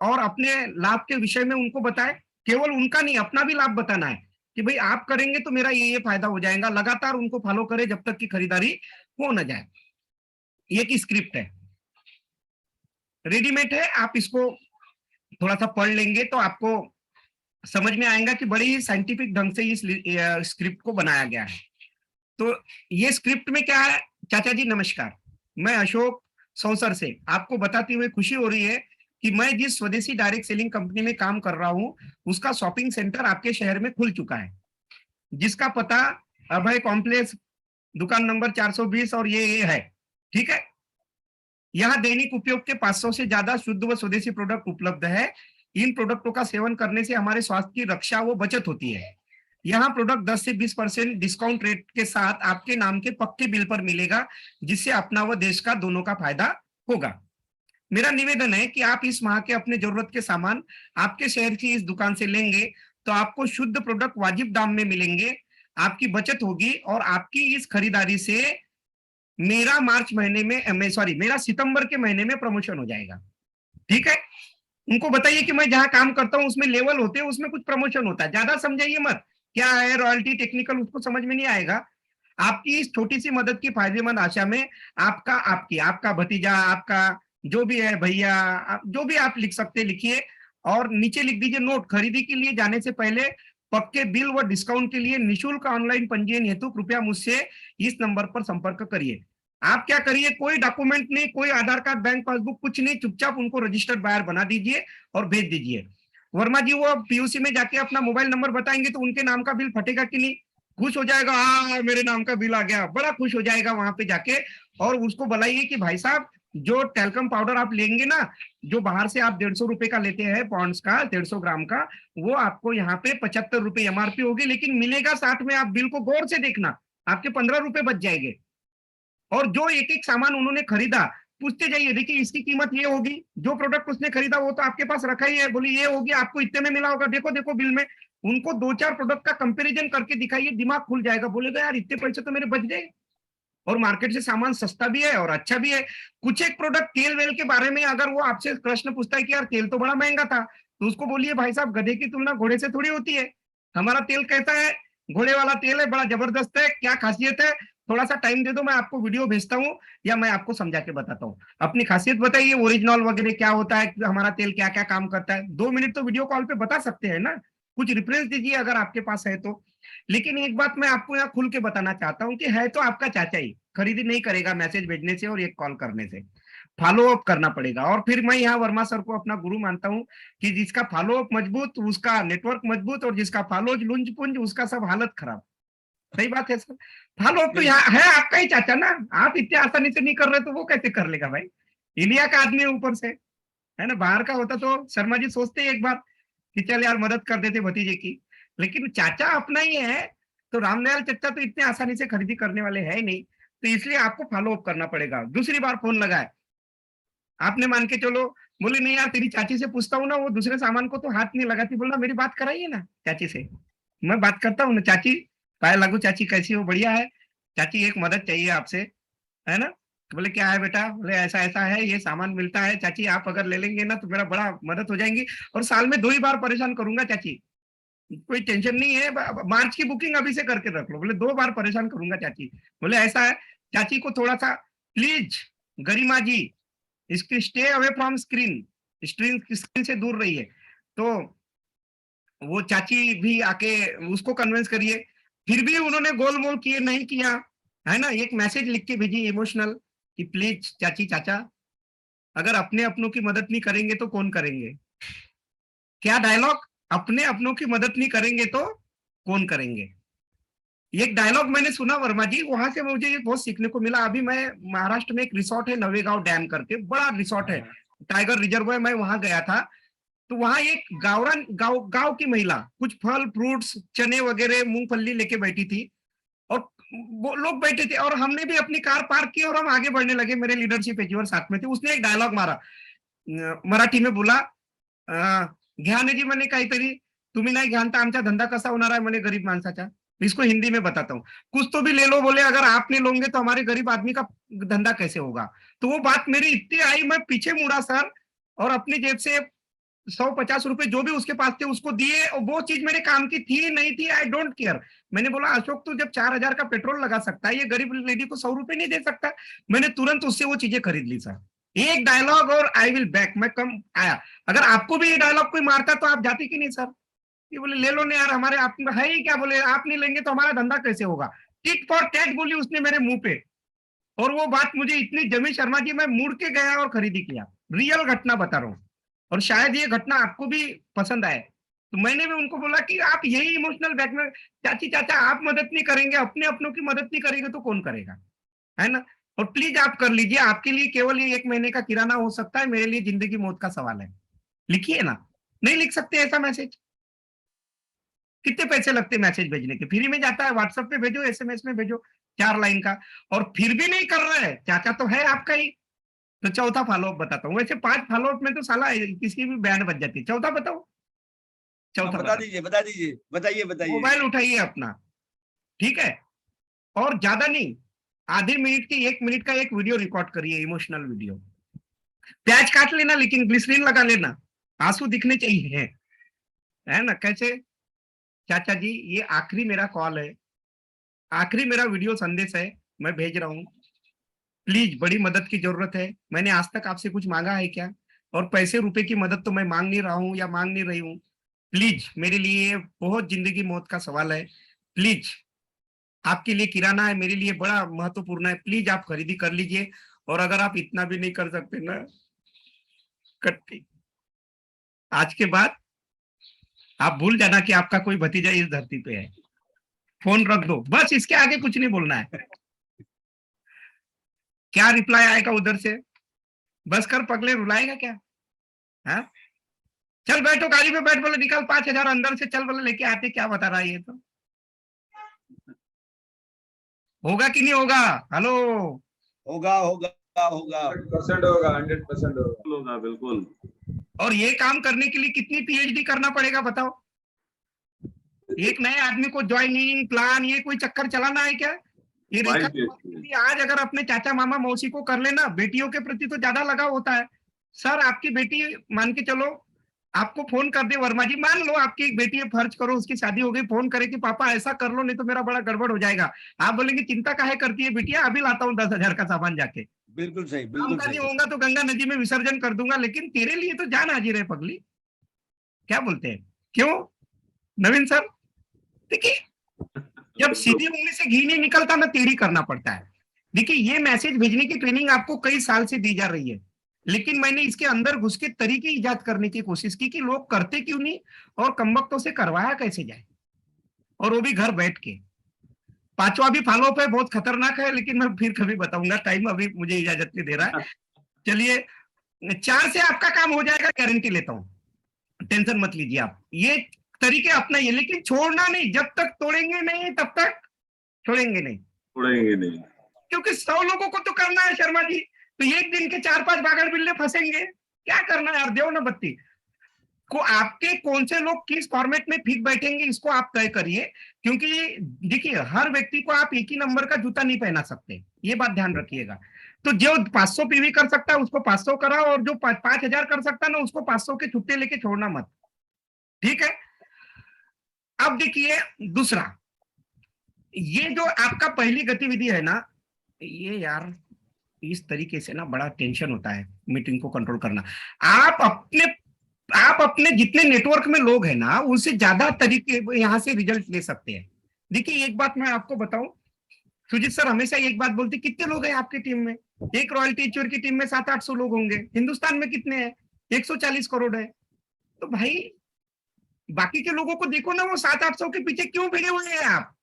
और अपने लाभ के विषय में उनको बताएं। केवल उनका नहीं, अपना भी लाभ बताना है कि भाई आप करेंगे तो मेरा ये फायदा हो जाएगा। लगातार उनको फॉलो करें जब तक कि खरीदारी हो न जाए। ये की स्क्रिप्ट है, रेडीमेड है, आप इसको थोड़ा सा पढ़ लेंगे तो आपको समझ में आएगा कि बड़ी ही साइंटिफिक ढंग से इस स्क्रिप्ट को बनाया गया है। तो ये स्क्रिप्ट में क्या है, चाचा जी नमस्कार, मैं अशोक सौसर से आपको बताते हुए खुशी हो रही है कि मैं जिस स्वदेशी डायरेक्ट सेलिंग कंपनी में काम कर रहा हूं उसका शॉपिंग सेंटर आपके शहर में खुल चुका है, जिसका पता अभय कॉम्प्लेक्स, दुकान नंबर 420 और ये है, ठीक है। यहाँ दैनिक उपयोग के 500 से ज्यादा शुद्ध व स्वदेशी प्रोडक्ट उपलब्ध है। इन प्रोडक्टों का सेवन करने से हमारे स्वास्थ्य की रक्षा व बचत होती है। यहाँ प्रोडक्ट 10 से 20% डिस्काउंट रेट के साथ आपके नाम के पक्के बिल पर मिलेगा, जिससे अपना व देश का दोनों का फायदा होगा। मेरा निवेदन है कि आप इस माह के अपने जरूरत के सामान आपके शहर की इस दुकान से लेंगे तो आपको शुद्ध प्रोडक्ट वाजिब दाम में मिलेंगे, आपकी बचत होगी और आपकी इस खरीदारी से मेरा मेरा सितंबर के महीने में प्रमोशन हो जाएगा, ठीक है। उनको बताइए कि मैं जहां काम करता हूं उसमें लेवल होते हैं, उसमें कुछ प्रमोशन होता है, ज्यादा समझाइए मत, क्या है रॉयल्टी टेक्निकल उसको समझ में नहीं आएगा। आपकी इस छोटी सी मदद की फायदेमंद आशा में आपका भतीजा, आपका जो भी है भैया, जो भी आप लिख सकते लिखिए और नीचे लिख दीजिए नोट, खरीदी के लिए जाने से पहले पक्के बिल व डिस्काउंट के लिए निःशुल्क ऑनलाइन पंजीयन हेतु कृपया मुझसे इस नंबर पर संपर्क करिए। आप क्या करिए, कोई डॉक्यूमेंट नहीं, कोई आधार कार्ड, बैंक पासबुक, कुछ नहीं, चुपचाप उनको रजिस्टर्ड बायर बना दीजिए और भेज दीजिए। वर्मा जी वो पीयूसी में जाके अपना मोबाइल नंबर बताएंगे तो उनके नाम का बिल फटेगा कि नहीं, खुश हो जाएगा, हाँ मेरे नाम का बिल आ गया, बड़ा खुश हो जाएगा वहां पे जाके। और उसको बुलाइए कि भाई साहब जो टैल्कम पाउडर आप लेंगे ना, जो बाहर से आप 150 रुपए का लेते हैं पॉन्ड्स का, 150 ग्राम का, वो आपको यहाँ पे 75 रुपए एमआरपी होगी, लेकिन मिलेगा 60 में। आप बिल को गौर से देखना, आपके 15 रुपए बच जाएंगे। और जो एक एक सामान उन्होंने खरीदा पूछते जाइए, देखिए इसकी कीमत ये होगी, जो प्रोडक्ट उसने खरीदा वो तो आपके पास रखा ही है, बोली ये होगी, आपको इतने में मिला होगा, देखो देखो बिल में। उनको 2-4 प्रोडक्ट का कंपैरिजन करके दिखाइए, दिमाग खुल जाएगा, बोलेगा यार इतने पैसे तो मेरे बच गए और मार्केट से सामान सस्ता भी है और अच्छा भी है। कुछ एक प्रोडक्ट तेल वेल के बारे में अगर वो आपसे प्रश्न पूछता है कि यार तेल तो बड़ा महंगा था, तो उसको बोलिए भाई साहब गधे की तुलना घोड़े से थोड़ी होती है, हमारा तेल कैसा है, घोड़े वाला तेल है, बड़ा जबरदस्त है, क्या खासियत है, थोड़ा सा टाइम दे दो, मैं आपको वीडियो भेजता हूँ या मैं आपको समझा के बताता हूँ। अपनी खासियत बताइए, ओरिजिनल वगैरह क्या होता है, हमारा तेल क्या क्या काम करता है। 2 मिनट तो वीडियो कॉल पे बता सकते हैं ना, कुछ रेफरेंस दीजिए अगर आपके पास है तो। लेकिन एक बात मैं आपको यहाँ खुल के बताना चाहता हूँ कि है तो आपका चाचा ही, खरीदी नहीं करेगा मैसेज भेजने से और एक कॉल करने से, फॉलो अप करना पड़ेगा। और फिर मैं यहाँ वर्मा सर को अपना गुरु मानता हूँ कि जिसका फॉलो अप मजबूत उसका नेटवर्क मजबूत, और जिसका फॉलो लुंज पुंज उसका सब हालत खराब। सही बात है सर, फॉलो अप तो यहाँ है आपका ही चाचा ना, आप इतने आसानी से नहीं कर रहे तो वो कैसे कर लेगा भाई, इंडिया का आदमी है ऊपर से, है ना। बाहर का होता तो शर्मा जी सोचते एक बार कि चल यार मदद कर देते भतीजे की, लेकिन चाचा अपना ही है तो रामदयाल चाचा तो इतने आसानी से खरीदी करने वाले है ही नहीं, तो इसलिए आपको फॉलो अप करना पड़ेगा। दूसरी बार फोन लगाए आपने, मान के चलो बोले नहीं यार तेरी चाची से पूछता हूँ ना, वो दूसरे सामान को तो हाथ नहीं लगाती, बोलना मेरी बात कराइए ना चाची से, मैं बात करता हूँ ना। चाची पाए लागू, चाची कैसी हो, बढ़िया है चाची, एक मदद चाहिए आपसे, है ना। बोले क्या है बेटा, बोले ऐसा ऐसा है, ये सामान मिलता है चाची, आप अगर ले लेंगे ना तो मेरा बड़ा मदद हो जाएंगी, और साल में 2 ही बार परेशान करूंगा चाची, कोई टेंशन नहीं है, मार्च की बुकिंग अभी से करके रख लो। बोले 2 बार परेशान करूंगा चाची। बोले ऐसा है, चाची को थोड़ा सा प्लीज गरिमा जी इसकी stay away from screen, screen से दूर रहिए। तो वो चाची भी आके उसको कन्विंस करिए। फिर भी उन्होंने गोल मोल किए नहीं किया, है ना। एक मैसेज लिख के भेजी इमोशनल कि प्लीज चाची चाचा, अगर अपने अपनों की मदद नहीं करेंगे तो कौन करेंगे। क्या डायलॉग, अपने अपनों की मदद नहीं करेंगे तो कौन करेंगे। एक डायलॉग मैंने सुना वर्मा जी, वहां से मुझे ये बहुत सीखने को मिला। अभी मैं महाराष्ट्र में एक रिसोर्ट है नवेगांव डैम करके, बड़ा रिसोर्ट है, टाइगर रिजर्व है, मैं वहां गया था। तो वहां एक गांव की महिला कुछ फल फ्रूट्स चने वगैरह मूंगफली लेके बैठी थी, और वो लोग बैठे थे, और हमने भी अपनी कार पार्क की और हम आगे बढ़ने लगे, मेरे लीडरशिप एचीवर साथ में थे। उसने एक डायलॉग मारा, मराठी में बोला, घ्याने जी म्हणे काहीतरी, तुम्ही नाही घ्यान तर आमचा धंदा कसा होणार आहे म्हणे गरीब माणसाचा। इसको हिंदी में बताता हूँ, कुछ तो भी ले लो, बोले अगर आप नहीं लोगे तो हमारे गरीब आदमी का धंधा कैसे होगा। तो वो बात मेरी इतनी आई, मैं पीछे मुड़ा सर, और अपनी जेब से 150 रुपए जो भी उसके पास थे उसको दिए, और वो चीज मेरे काम की थी नहीं थी, आई डोंट केयर। मैंने बोला अशोक तू जब 4000 का पेट्रोल लगा सकता है, ये गरीब लेडी को 100 रुपए नहीं दे सकता। मैंने तुरंत उससे वो चीजें खरीद ली सर। एक डायलॉग और आई विल बैक, मैं कम आया। अगर आपको भी ये डायलॉग कोई मारता तो आप जाते कि नहीं सर। ये बोले ले लो ना यार, हमारे आप है ही क्या, बोले आप नहीं लेंगे तो हमारा धंधा कैसे होगा। टिट फॉर टैट बोली उसने मेरे मुंह पे, और वो बात मुझे इतनी जमी शर्मा जी, मैं मुड़ के गया और खरीदी किया। रियल घटना बता रहा हूँ, और शायद ये घटना आपको भी पसंद आए। तो मैंने भी उनको बोला कि आप यही इमोशनल बैकमेल, चाची चाचा आप मदद नहीं करेंगे, अपने अपनों की मदद नहीं करेंगे तो कौन करेगा, है ना। और प्लीज आप कर लीजिए, आपके लिए केवल ये 1 महीने का किराना हो सकता है, मेरे लिए जिंदगी मौत का सवाल है। लिखिए ना, नहीं लिख सकते ऐसा मैसेज, कितने पैसे लगते मैसेज भेजने के, फ्री में जाता है, व्हाट्सएप पे भेजो, एसएमएस में भेजो 4 लाइन का, और फिर भी नहीं कर रहा है, चाचा तो है आपका ही। तो चौथा फॉलोअप बताता हूँ, वैसे 5 फॉलोअप में तो साला किसी भी बैंड बज जाती है, चौथा बताओ। चौथा बता दीजिए, बता दीजिए, बताइए बताइए। मोबाइल उठाइए अपना, ठीक है, और ज्यादा नहीं, आधे मिनट की 1 मिनट का एक वीडियो रिकॉर्ड करिए, इमोशनल वीडियो। प्याज काट लेना, लेकिन ग्लिसरीन लगा लेना, आंसू दिखने चाहिए, है ना। कैसे, चाचा जी ये आखिरी मेरा कॉल है, आखिरी मेरा वीडियो संदेश है, मैं भेज रहा हूँ, प्लीज बड़ी मदद की जरूरत है। मैंने आज तक आपसे कुछ मांगा है क्या, और पैसे रुपए की मदद तो मैं मांग नहीं रहा हूँ या मांग नहीं रही हूँ। प्लीज मेरे लिए बहुत जिंदगी मौत का सवाल है, प्लीज आपके लिए किराना है, मेरे लिए बड़ा महत्वपूर्ण है, प्लीज आप खरीदी कर लीजिए। और अगर आप इतना भी नहीं कर सकते ना, कट्टी आज के बाद आप भूल जाना कि आपका कोई भतीजा इस धरती पे है, फोन रख दो, बस इसके आगे कुछ नहीं बोलना है। क्या रिप्लाई आएगा उधर से, बस कर पगले, रुलाएगा क्या, हाँ चल बैठो गाड़ी में बैठ, बोले निकल 5000 अंदर से, चल बोले लेके आते, क्या बता रहा है ये, तो होगा कि नहीं होगा। हेलो, होगा होगा होगा, 100% होगा, 100% होगा। होगा बिल्कुल। और ये काम करने के लिए कितनी पीएचडी करना पड़ेगा बताओ। एक नए आदमी को ज्वाइनिंग प्लान ये कोई चक्कर चलाना है क्या। ये रेखा आज अगर अपने चाचा मामा मौसी को कर लेना, बेटियों के प्रति तो ज्यादा लगाव होता है। सर आपकी बेटी मान के चलो आपको फोन कर दे, वर्मा जी मान लो आपकी एक बेटी है, फर्ज करो उसकी शादी हो गई, फोन करे कि पापा ऐसा कर लो नहीं तो मेरा बड़ा गड़बड़ हो जाएगा। आप बोलेंगे चिंता काहे करती है बिटिया, अभी लाता हूँ 10,000 का सामान जाके, बिल्कुल सही, काम बिल्कुल का नहीं सही। होगा तो गंगा नदी में विसर्जन कर दूंगा, लेकिन तेरे लिए तो जान हाजिर है पगली। क्या बोलते हैं, क्यों नवीन सर। देखिए जब सीधी उंगली से घी नहीं निकलता ना टेढ़ी करना पड़ता है। देखिए ये मैसेज भेजने की ट्रेनिंग आपको कई साल से दी जा रही है, लेकिन मैंने इसके अंदर घुस के तरीके इजाद करने की कोशिश की कि लोग करते क्यों नहीं और कमबख्तों से करवाया कैसे जाए, और वो भी घर बैठ के। 5वां भी फॉलो अप है, बहुत खतरनाक है, लेकिन मैं फिर कभी बताऊंगा, टाइम अभी मुझे इजाजत नहीं दे रहा है। चलिए 4 से आपका काम हो जाएगा, गारंटी लेता हूँ, टेंशन मत लीजिए आप, ये तरीके अपनाइए, लेकिन छोड़ना नहीं, जब तक तोड़ेंगे नहीं तब तक छोड़ेंगे नहीं, छोड़ेंगे नहीं, क्योंकि 100 लोगों को तो करना है शर्मा जी, तो एक दिन के 4-5 बागड़ बिल्ले फंसेंगे, क्या करना है यार, देव ना बत्ती। को आपके कौन से लोग किस फॉर्मेट में ठीक बैठेंगे इसको आप तय करिए, क्योंकि देखिए हर व्यक्ति को आप एक ही नंबर का जूता नहीं पहना सकते, ये बात ध्यान रखिएगा। तो जो 500 पीवी कर सकता है उसको 500 कराओ, और जो 5000 कर सकता है ना उसको 500 के छुट्टे लेके छोड़ना मत, ठीक है। अब देखिए दूसरा, ये जो आपका पहली गतिविधि है ना, ये यार इस तरीके से ना बड़ा टेंशन होता है मीटिंग को कंट्रोल करना। आप अपने जितने नेटवर्क में लोग हैं ना उनसे ज्यादा तरीके यहां से रिजल्ट ले सकते हैं। देखिए एक बात मैं आपको बताऊं, सुजीत सर हमेशा एक बात बोलते, कितने लोग हैं आपकी टीम में? एक रॉयल्टी इंश्योर की टीम में 700-800 लोग होंगे। हिंदुस्तान में कितने हैं? 140 करोड़ है। तो भाई बाकी के लोगों को देखो ना, वो 700-800 के पीछे क्यों भिड़े हुए हैं आप?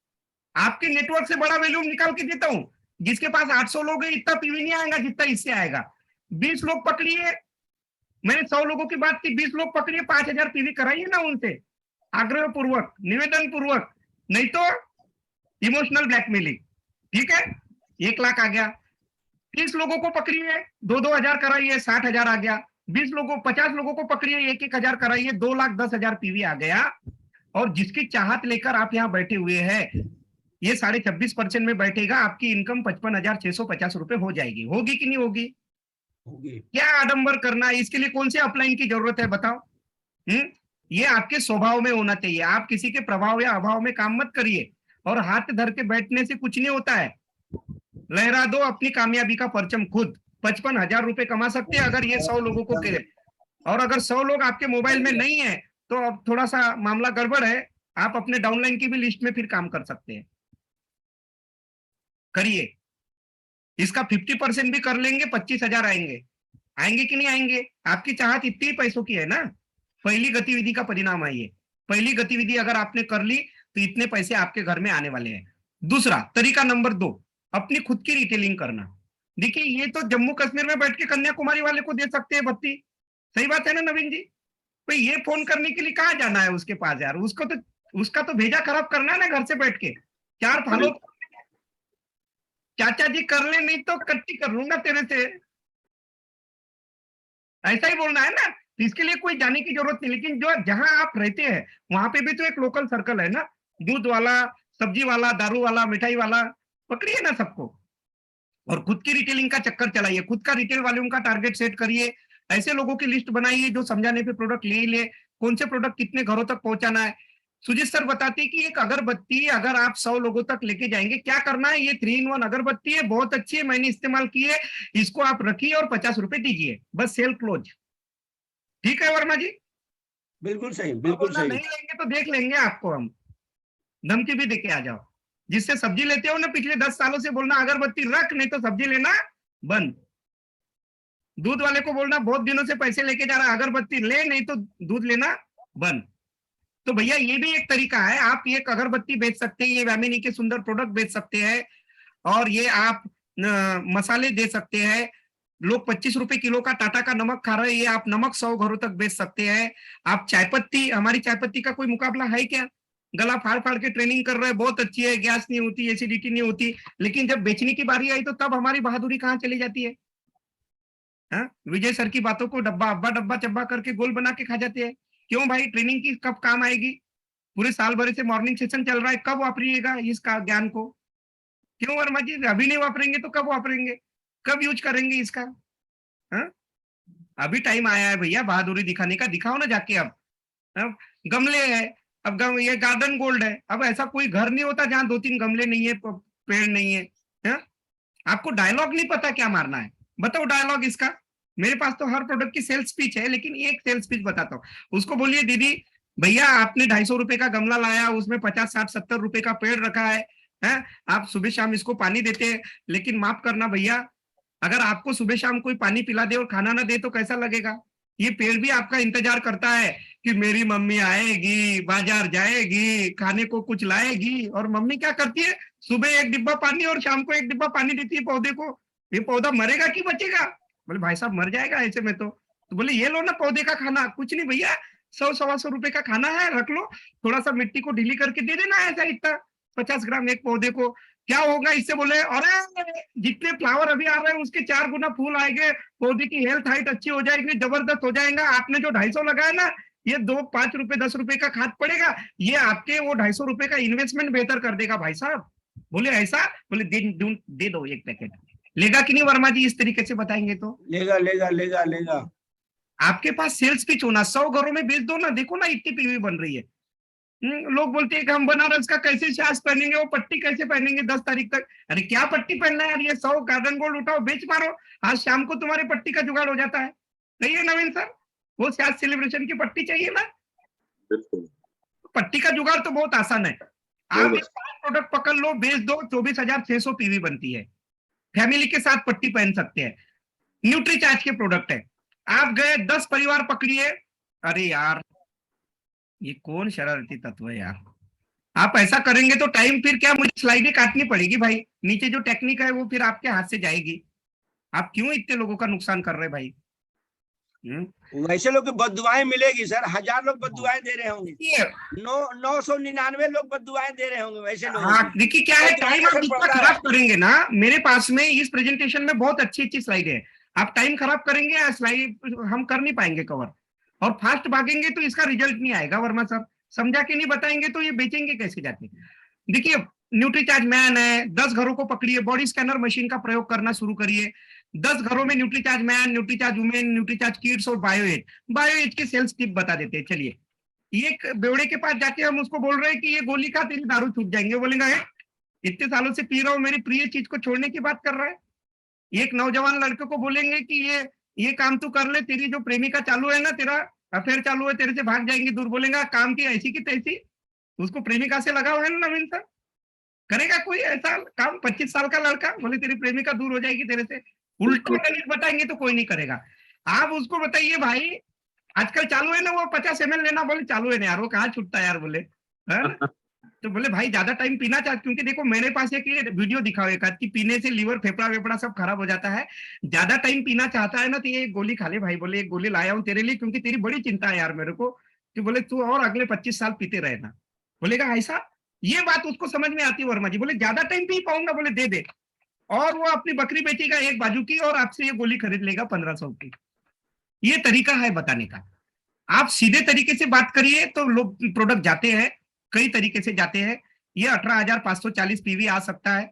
आपके नेटवर्क से बड़ा वैल्यूम निकाल के देता हूं, जिसके पास 800 लोग हैं इतना पीवी नहीं आएगा जितना इससे आएगा। 20 लोग पकड़िए, मैंने 100 लोगों की बात की, 20 लोग पकड़िए, 5000 पीवी कराइए ना उनसे, आग्रह पूर्वक, निवेदन पूर्वक, नहीं तो इमोशनल ब्लैकमेलिंग, ठीक है। 1 लाख आ गया। 30 लोगों को पकड़िए, 2-2 हजार कराइए, 60,000 आ गया। 50 लोगों को पकड़िए, 1-1 हजार कराइए, 2,10,000 पीवी आ गया। और जिसकी चाहत लेकर आप यहाँ बैठे हुए हैं, ये 26.5% में बैठेगा, आपकी इनकम 55,650 रुपए हो जाएगी। होगी कि नहीं होगी? होगी। क्या आडंबर करना है? इसके लिए कौन से अपलाइन की जरूरत है बताओ? ये आपके स्वभाव में होना चाहिए। आप किसी के प्रभाव या अभाव में काम मत करिए, और हाथ धर के बैठने से कुछ नहीं होता है। लहरा दो अपनी कामयाबी का परचम खुद। 55,000 रुपए कमा सकते हैं अगर ये 100 लोगों को कहे, और अगर 100 लोग आपके मोबाइल में नहीं है तो अब थोड़ा सा मामला गड़बड़ है, आप अपने डाउनलाइन की भी लिस्ट में फिर काम कर सकते हैं। करिए, इसका 50% भी कर लेंगे, 25,000 आएंगे। आएंगे कि नहीं आएंगे? आपकी चाहत इतनी पैसों की है ना। पहली गतिविधि का परिणाम है ये। पहली गतिविधि अगर आपने कर ली तो इतने पैसे आपके घर में आने वाले हैं। दूसरा तरीका नंबर 2, अपनी खुद की रिटेलिंग करना। देखिए ये तो जम्मू कश्मीर में बैठ के कन्याकुमारी वाले को दे सकते हैं बत्ती, सही बात है ना नवीन जी? भाई ये फोन करने के लिए कहाँ जाना है उसके पास यार? उसका तो भेजा खराब करना है ना घर से बैठ के। 4 फॉलो, चाचा जी कर ले, नहीं तो कट्टी कर लूंगा तेरे से, ऐसा ही बोलना है ना। इसके लिए कोई जाने की जरूरत नहीं। लेकिन जो जहां आप रहते हैं वहां पे भी तो एक लोकल सर्कल है ना, दूध वाला, सब्जी वाला, दारू वाला, मिठाई वाला, पकड़िए ना सबको, और खुद की रिटेलिंग का चक्कर चलाइए। खुद का रिटेल वॉल्यूम का टारगेट सेट करिए। ऐसे लोगों की लिस्ट बनाइए जो समझाने पे प्रोडक्ट ले ही ले, कौन से प्रोडक्ट कितने घरों तक पहुंचाना है। सुजीत सर बताते हैं कि एक अगरबत्ती अगर आप 100 लोगों तक लेके जाएंगे, क्या करना है? ये 3-in-1 अगरबत्ती है, बहुत अच्छी है, मैंने इस्तेमाल की है, इसको आप रखिए और 50 रुपए दीजिए, बस सेल क्लोज। ठीक है वर्मा जी? बिल्कुल सही, बिल्कुल सही। नहीं लेंगे तो देख लेंगे आपको, हम धमकी भी देके आ जाओ। जिससे सब्जी लेते हो ना पिछले 10 सालों से बोलना अगरबत्ती रख, नहीं तो सब्जी लेना बंद। दूध वाले को बोलना बहुत दिनों से पैसे लेके जा रहा, अगरबत्ती ले, नहीं तो दूध लेना बंद। तो भैया ये भी एक तरीका है, आप ये अगरबत्ती बेच सकते हैं, ये व्यामिनी के सुंदर प्रोडक्ट बेच सकते हैं, और ये आप मसाले दे सकते हैं। लोग 25 रुपए किलो का टाटा का नमक खा रहे हैं, ये आप नमक 100 घरों तक बेच सकते हैं। आप चायपत्ती, हमारी चायपत्ती का कोई मुकाबला है क्या? गला फाड़ फाड़ के ट्रेनिंग कर रहे हैं, बहुत अच्छी है, गैस नहीं होती, एसिडिटी नहीं होती, लेकिन जब बेचने की बारी आई तो तब हमारी बहादुरी कहाँ चली जाती है? विजय सर की बातों को डब्बा डब्बा चब्बा करके गोल बना के खा जाते हैं। क्यों भाई? ट्रेनिंग की कब काम आएगी? पूरे साल भर से मॉर्निंग सेशन चल रहा है, कब वापरिएगा इसका ज्ञान को? क्यों वर्मा जी? अभी नहीं वापरेंगे तो कब वापरेंगे? कब यूज करेंगे इसका? अभी टाइम आया है भैया बहादुरी दिखाने का, दिखाओ ना जाके। अब गमले है, अब ये गार्डन गोल्ड है, अब ऐसा कोई घर नहीं होता जहां 2-3 गमले नहीं है, पेड़ नहीं है। आपको डायलॉग नहीं पता क्या मारना है? बताओ डायलॉग इसका। मेरे पास तो हर प्रोडक्ट की सेल्स स्पीच है, लेकिन एक सेल्स स्पीच बताता हूँ। उसको बोलिए दीदी भैया आपने 250 रुपए का गमला लाया, उसमें 50, 60, 70 रुपए का पेड़ रखा है, आप सुबह शाम इसको पानी देते हैं, लेकिन माफ करना भैया, अगर आपको सुबह शाम कोई पानी पिला दे और खाना ना दे तो कैसा लगेगा? ये पेड़ भी आपका इंतजार करता है कि मेरी मम्मी आएगी, बाजार जाएगी, खाने को कुछ लाएगी। और मम्मी क्या करती है? सुबह 1 डिब्बा पानी और शाम को 1 डिब्बा पानी देती है पौधे को। ये पौधा मरेगा कि बचेगा? बोले भाई साहब मर जाएगा ऐसे में तो बोले ये लो ना पौधे का खाना। कुछ नहीं भैया, 100-125 रुपए का खाना है, रख लो, थोड़ा सा मिट्टी को ढीली करके दे देना ऐसा, इतना 50 ग्राम एक पौधे को। क्या होगा इससे? बोले अरे जितने फ्लावर अभी आ रहे हैं उसके 4 गुना फूल आएंगे, पौधे की हेल्थ हाइट अच्छी हो जाएगी, जबरदस्त हो जाएगा। आपने जो 250 लगाया ना, ये 2 5 रुपए 10 रुपए का खाद पड़ेगा, ये आपके वो 250 रुपए का इन्वेस्टमेंट बेहतर कर देगा भाई साहब। बोले ऐसा, बोले दे दो 1 पैकेट। लेगा कि नहीं वर्मा जी, इस तरीके से बताएंगे तो? लेगा लेगा लेगा लेगा। आपके पास सेल्स पिच होना, 100 घरों में बेच दो ना, देखो ना इतनी पीवी बन रही है। लोग बोलते हैं कि हम बनारस का कैसे साज पहनेंगे, वो पट्टी कैसे पहनेंगे 10 तारीख तक। अरे क्या पट्टी पहनना है यार, ये 100 गार्डन गोल्ड उठाओ बेच मारो, आज शाम को तुम्हारे पट्टी का जुगाड़ हो जाता है। सही है नवीन सर, वो साज सेलिब्रेशन की पट्टी चाहिए ना, बिल्कुल। पट्टी का जुगाड़ तो बहुत आसान है। आप ये 5 प्रोडक्ट पकड़ लो, बेच दो, 24,600 पीवी बनती है, फैमिली के साथ पट्टी पहन सकते हैं। न्यूट्रीचार्ज के प्रोडक्ट है, आप गए 10 परिवार पकड़िए। अरे यार ये कौन शरारती तत्व है यार, आप ऐसा करेंगे तो टाइम फिर क्या, मुझे स्लाइडें काटनी पड़ेगी भाई, नीचे जो टेक्निक है वो फिर आपके हाथ से जाएगी। आप क्यों इतने लोगों का नुकसान कर रहे भाई? वैसे लोग बददुआएं मिलेगी सर, 1000 लोग बददुआएं दे रहे होंगे, ये 999 लोग बददुआएं दे रहे होंगे वैसे लोग। हाँ देखिए क्या है, टाइम आप जितना खराब करेंगे ना, मेरे पास में इस प्रेजेंटेशन में बहुत अच्छी अच्छी स्लाइड है, आप टाइम खराब करेंगे स्लाइड हम कर नहीं पाएंगे कवर, और फास्ट भागेंगे तो इसका रिजल्ट नहीं आएगा। वर्मा सर समझा के नहीं बताएंगे तो ये बेचेंगे कैसे जाके? देखिए न्यूट्रीचार्ज मैन है, 10 घरों को पकड़िए, बॉडी स्कैनर मशीन का प्रयोग करना शुरू करिए, 10 घरों में Nutricharge man, Nutricharge women, Nutricharge kids और बायोएज के सेल्स टिप बता देते हैं। चलिए ये बेवड़े के पास जाके हम उसको बोल रहे हैं कि ये गोली खा तेरी दारू छूट जाएंगे, बोलेगा इतने सालों से पी रहा हूँ, मेरी प्रिय चीज को छोड़ने की बात कर रहा है। एक नौजवान लड़के को बोलेंगे कि ये काम तू कर ले, तेरी जो प्रेमिका चालू है ना, तेरा अफेयर चालू है, तेरे से भाग जाएंगी दूर, बोलेगा काम की ऐसी की तैसी, उसको प्रेमिका से लगाव है ना नवीन सर, करेगा कोई ऐसा काम? 25 साल का लड़का बोले तेरी प्रेमिका दूर हो जाएगी तेरे से, उल्टा गणित बताएंगे तो कोई नहीं करेगा। आप उसको बताइए भाई आजकल चालू है ना वो 50 ml लेना, बोले चालू है ना यार, वो कहाँ छूटता है यार, बोले है ना? तो बोले भाई ज्यादा टाइम पीना चाहते, क्योंकि देखो मेरे पास एक वीडियो दिखाओ एक कि पीने से लीवर फेफड़ा वेफड़ा सब खराब हो जाता है, ज्यादा टाइम पीना चाहता है ना तो ये गोली खा ले भाई, बोले एक गोली लाया हूँ तेरे लिए, क्योंकि तेरी बड़ी चिंता है यार मेरे को, कि बोले तू और अगले 25 साल पीते रहना। बोलेगा ऐसा, ये बात उसको समझ में आती है वर्मा जी, बोले ज्यादा टाइम पी पाऊंगा, बोले दे दे, और वो अपनी बकरी बेचेगा एक बाजू की और आपसे ये गोली खरीद लेगा 1500 की। ये तरीका है बताने का। आप सीधे तरीके से बात करिए तो लोग प्रोडक्ट जाते हैं, कई तरीके से जाते हैं। ये 18,540 पीवी आ सकता है,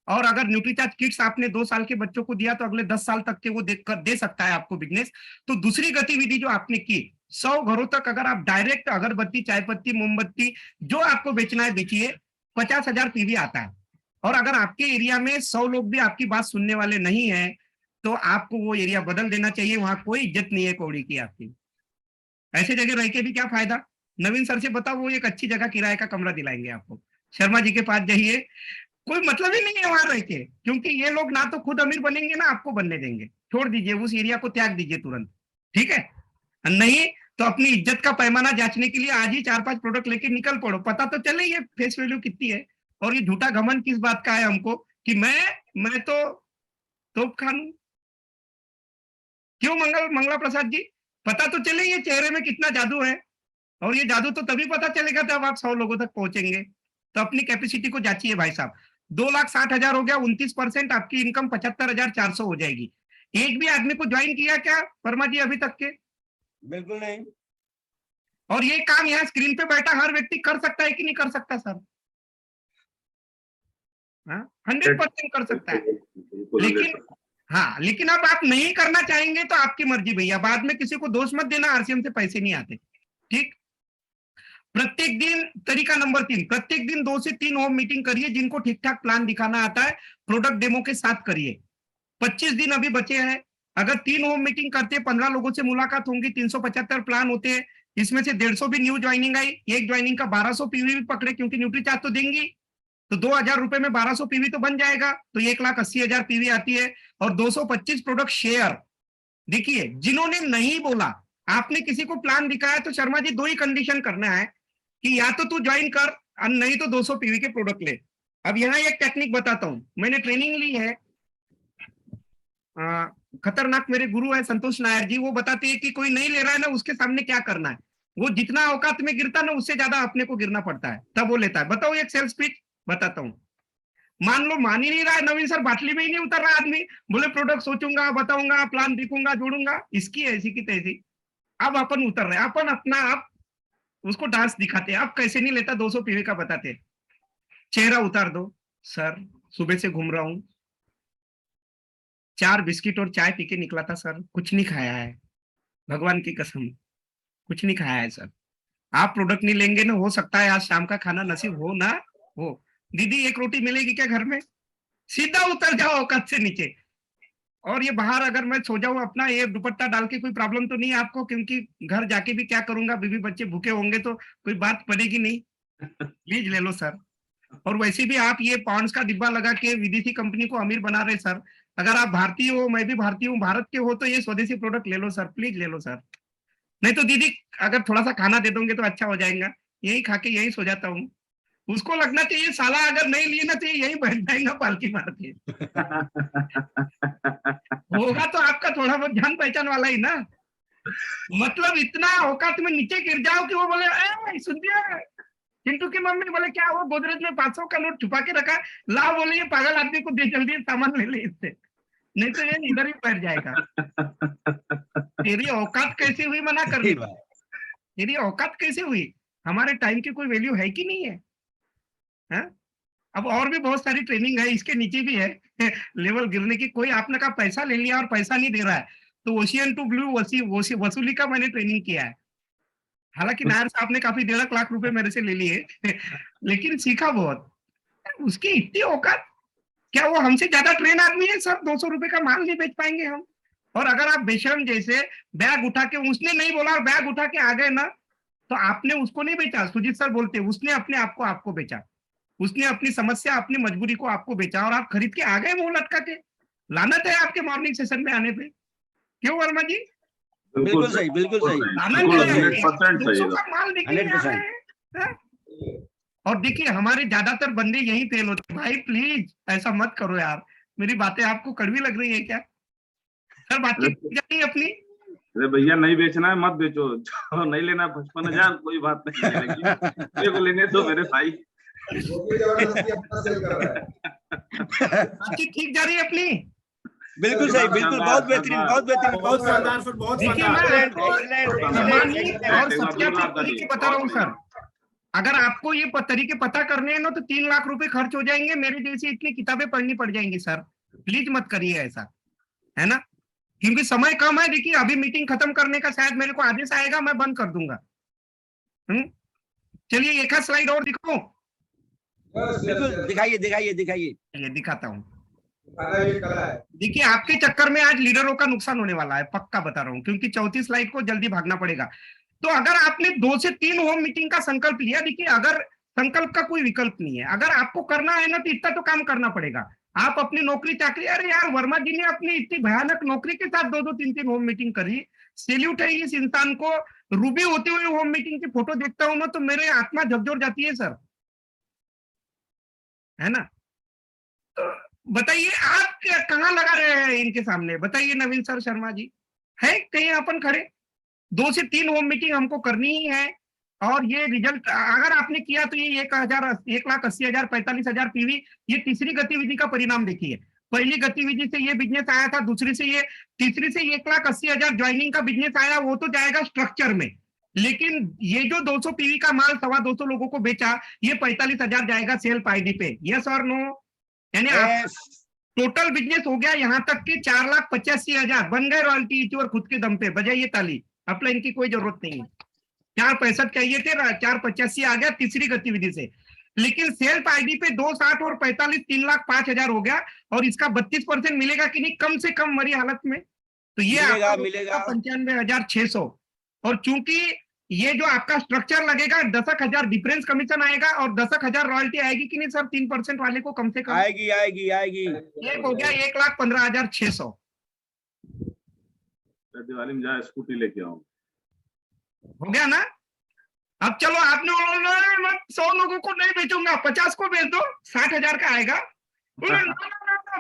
और अगर न्यूट्रीचार्ज किट्स आपने 2 साल के बच्चों को दिया तो अगले 10 साल तक के वो दे सकता है आपको बिजनेस। तो दूसरी गतिविधि जो आपने की, 100 घरों तक अगर आप डायरेक्ट अगरबत्ती, चायपत्ती, मोमबत्ती जो आपको बेचना है बेचिए, 50,000 पीवी आता है। और अगर आपके एरिया में 100 लोग भी आपकी बात सुनने वाले नहीं है तो आपको वो एरिया बदल देना चाहिए, वहां कोई इज्जत नहीं है कौड़ी की आपकी। ऐसे जगह रह के भी क्या फायदा? नवीन सर से बताओ, वो एक अच्छी जगह किराए का कमरा दिलाएंगे आपको, शर्मा जी के पास जाइए, कोई मतलब ही नहीं है वहां रह के, क्योंकि ये लोग ना तो खुद अमीर बनेंगे ना आपको बनने देंगे। छोड़ दीजिए, उस एरिया को त्याग दीजिए तुरंत, ठीक है? नहीं तो अपनी इज्जत का पैमाना जांचने के लिए आज ही 4-5 प्रोडक्ट लेके निकल पड़ो, पता तो चले ये फेस वैल्यू कितनी है, और ये झूठा घमंड किस बात का है हमको कि मैं तो तोप खानू। क्यों मंगला प्रसाद जी? पता तो चले ये चेहरे में कितना जादू है, और ये जादू तो तभी पता चलेगा जब आप 100 लोगों तक पहुंचेंगे। तो अपनी कैपेसिटी को जांचिए भाई साहब। 2,60,000 हो गया, 29%, आपकी इनकम 75,400 हो जाएगी। एक भी आदमी को ज्वाइन किया क्या वर्मा जी अभी तक के? बिल्कुल नहीं। और ये काम यहाँ स्क्रीन पे बैठा हर व्यक्ति कर सकता है कि नहीं कर सकता सर? 100% कर सकता है। लेकिन अब आप नहीं करना चाहेंगे तो आपकी मर्जी भैया, बाद में किसी को दोष मत देना, आरसीएम से पैसे नहीं आते, ठीक? प्रत्येक दिन, तरीका नंबर 3, प्रत्येक दिन 2 से 3 होम मीटिंग करिए, जिनको ठीक ठाक प्लान दिखाना आता है प्रोडक्ट डेमो के साथ करिए। 25 दिन अभी बचे हैं, अगर 3 होम मीटिंग करते, 15 लोगों से मुलाकात होंगी, 375 प्लान होते हैं, इसमें से 150 भी न्यू ज्वाइनिंग आई, एक ज्वाइनिंग का 1200 पीवी भी पकड़े, क्योंकि न्यूट्रीचार्ज तो देंगी, तो 2,000 रुपए में 1200 पीवी तो बन जाएगा, तो 1,80,000 पीवी आती है, और 225 प्रोडक्ट शेयर। देखिए जिन्होंने नहीं बोला, आपने किसी को प्लान दिखाया तो शर्मा जी 2 ही कंडीशन करना है कि या तो तू ज्वाइन कर, और नहीं तो 200 पीवी के प्रोडक्ट ले। अब यहाँ एक टेक्निक बताता हूं, मैंने ट्रेनिंग ली है, खतरनाक मेरे गुरु है संतोष नायर जी, वो बताते हैं कि कोई नहीं ले रहा है ना, उसके सामने क्या करना है। वो जितना औकात में गिरता ना, उससे ज्यादा अपने को गिरना पड़ता है, तब वो लेता है। बताओ एक सेल्स पिच बताता हूँ। मान लो मान ही नहीं रहा है नवीन सर, बाटली में ही नहीं उतर रहा आदमी, बोले प्रोडक्ट सोचूंगा, बताऊंगा, प्लान दिखूंगा, जोड़ूंगा, इसकी ऐसी की तैसी। अब अपन उतर रहे, अपन अपना आप उसको डांस दिखाते, अब कैसे नहीं लेता 200 पीवी का बताते, चेहरा उतार दो। सर सुबह से घूम रहा हूँ, 4 बिस्किट और चाय पी के निकला था सर, कुछ नहीं खाया है, भगवान की कसम कुछ नहीं खाया है सर। आप प्रोडक्ट नहीं लेंगे ना, हो सकता है आज शाम का खाना नसीब हो ना हो। दीदी एक रोटी मिलेगी क्या घर में? सीधा उतर जाओ औकात से नीचे। और ये बाहर अगर मैं सो जाऊं अपना ये दुपट्टा डाल के, कोई प्रॉब्लम तो नहीं है आपको? क्योंकि घर जाके भी क्या करूंगा, बीवी बच्चे भूखे होंगे तो कोई बात पड़ेगी नहीं। प्लीज ले लो सर। और वैसे भी आप ये पॉन्ड्स का डिब्बा लगा के विदेशी कंपनी को अमीर बना रहे सर। अगर आप भारतीय हो, मैं भी भारतीय हूँ, भारत के हो, तो ये स्वदेशी प्रोडक्ट ले लो सर, प्लीज ले लो सर। नहीं तो दीदी अगर थोड़ा सा खाना दे दोगे तो अच्छा हो जाएगा, यही खा के यही सो जाता हूँ। उसको लगना चाहिए साला अगर नहीं लिए ना तो यही बैठ जाएगा पालकी मार के। होगा तो आपका थोड़ा बहुत जान पहचान वाला ही ना। मतलब इतना औकात में नीचे गिर जाओ कि वो बोले ए सुन दिया चिंटू की मम्मी, बोले क्या वो गोदरेज में 500 का नोट छुपा के रखा, ला बोले ये पागल आदमी को दे, जल्दी सामान ले ले इससे, नहीं तो ये इधर ही बैठ जाएगा। तेरी औकात कैसे हुई मना करने की? तेरी औकात कैसे हुई? हमारे टाइम की कोई वैल्यू है कि नहीं है? हा? अब और भी बहुत सारी ट्रेनिंग है, इसके नीचे भी है लेवल गिरने की। कोई आपने का पैसा ले लिया और पैसा नहीं दे रहा है, तो ओशियन टू ब्लू वसूली का मैंने ट्रेनिंग किया है। हालांकि नायर साहब ने काफी 1.5 लाख रुपए मेरे से ले लिए लेकिन सीखा बहुत। उसकी इतनी औकात, क्या वो हमसे ज्यादा ट्रेन आदमी है सर? 200 रुपए का माल नहीं बेच पाएंगे हम? और अगर आप बेशरम जैसे बैग उठा के, उसने नहीं बोला और बैग उठा के आ गए ना, तो आपने उसको नहीं बेचा। सुजीत सर बोलते उसने अपने आप को आपको बेचा, उसने अपनी समस्या अपनी मजबूरी को आपको बेचा, और आप खरीद के आ गए मुंह लटका के। लानत है आपके मॉर्निंग सेशन में आने पे। क्यों वर्मा जी? बिल्कुल सही, बिल्कुल सही, लानत है। 100% सही 200 का माल बिकने आ रहे हैं। और देखिए हमारे ज्यादातर बंदे यही फेल होते हैं। भाई प्लीज ऐसा मत करो यार, मेरी बातें आपको कड़वी लग रही है क्या? सर बातचीत जानी अपनी। अरे भैया नहीं बेचना है मत बेचो, जो नहीं लेना 55,000 कोई बात नहीं है, लेकिन मेरे को लेने दो मेरे भाई। बातचीत ठीक जा रही है अपनी? बिल्कुल सही, बिल्कुल, बहुत बेहतरीन, बहुत बेहतरीन, बहुत शानदार, बहुत देखिए शानदार। मैं एक्सीलेंट, सामान्य एक्सीलेंट, और सत्यापित तरीके बता रहा हूँ सर। अगर आपको ये तरीके पता करने हैं ना तो 3 लाख रुपए खर्च हो जाएंगे, मेरे जैसी इतनी किताबें पढ़नी पड़ जाएंगी सर। प्लीज मत करिए ऐसा, है ना? क्योंकि समय कम है। देखिए अभी मीटिंग खत्म करने का शायद मेरे को आदेश आएगा, मैं बंद कर दूंगा। चलिए एक स्लाइड और दिखाओ। बिल्कुल दिखाइए, दिखाइए, दिखाइए। ये दिखाता हूँ। देखिए आपके चक्कर में आज लीडरों का नुकसान होने वाला है, पक्का बता रहा हूँ, क्योंकि चौथी स्लाइड को जल्दी भागना पड़ेगा। तो अगर आपने 2 से 3 होम मीटिंग का संकल्प लिया, देखिए अगर संकल्प का कोई विकल्प नहीं है, अगर आपको करना है ना तो इतना तो काम करना पड़ेगा। आप अपनी नौकरी चाकरी, अरे यार वर्मा जी ने अपनी इतनी भयानक नौकरी के साथ 2-2 3-3 होम मीटिंग करी। सैल्यूट है इस इंसान को। रूबी होते हुए होम मीटिंग की फोटो देखता हूं ना तो मेरे आत्मा झकझोर जाती है सर, है ना? तो बताइए आप कहाँ लगा रहे हैं इनके सामने? बताइए नवीन सर, शर्मा जी, है कहीं अपन खड़े? 2 से 3 होम मीटिंग हमको करनी ही है। और ये रिजल्ट अगर आपने किया तो ये 1,80,000 45,000 पीवी, ये तीसरी गतिविधि का परिणाम देखिए। पहली गतिविधि से ये बिजनेस आया था, दूसरी से ये, तीसरी से 1,80,000 ज्वाइनिंग का बिजनेस आया, वो तो जाएगा स्ट्रक्चर में। लेकिन ये जो 200 पीवी का माल 225 लोगों को बेचा, ये 45,000 जाएगा सेल्फ आईडी पे। यस और नो? यानी टोटल बिजनेस हो गया यहाँ तक कि 4,85,000 बन गए रॉयल्टी इश्यूअर खुद के दम पे। बजाइए ताली, अपलाइन की कोई जरूरत नहीं है। 465 चाहिए थे, 485 आ गया तीसरी गतिविधि से। लेकिन सेल्फ आईडी पे 260 और 45 3,05,000 हो गया। और इसका 32% मिलेगा कि नहीं कम से कम मरी हालत में? तो ये मिलेगा 95,600। और चूंकि ये जो आपका स्ट्रक्चर लगेगा 10,000 डिफरेंस कमीशन आएगा और 10,000 रॉयल्टी आएगी कि नहीं सर? 3% वाले को कम से कम आएगी, आएगी, आएगी। एक हो गया 1,15,600। दिवाली में जाए स्कूटी लेके आऊं, हो गया ना? अब चलो आपने 100 लोगों को नहीं बेचूंगा, 50 को बेच दो, 60,000 का आएगा।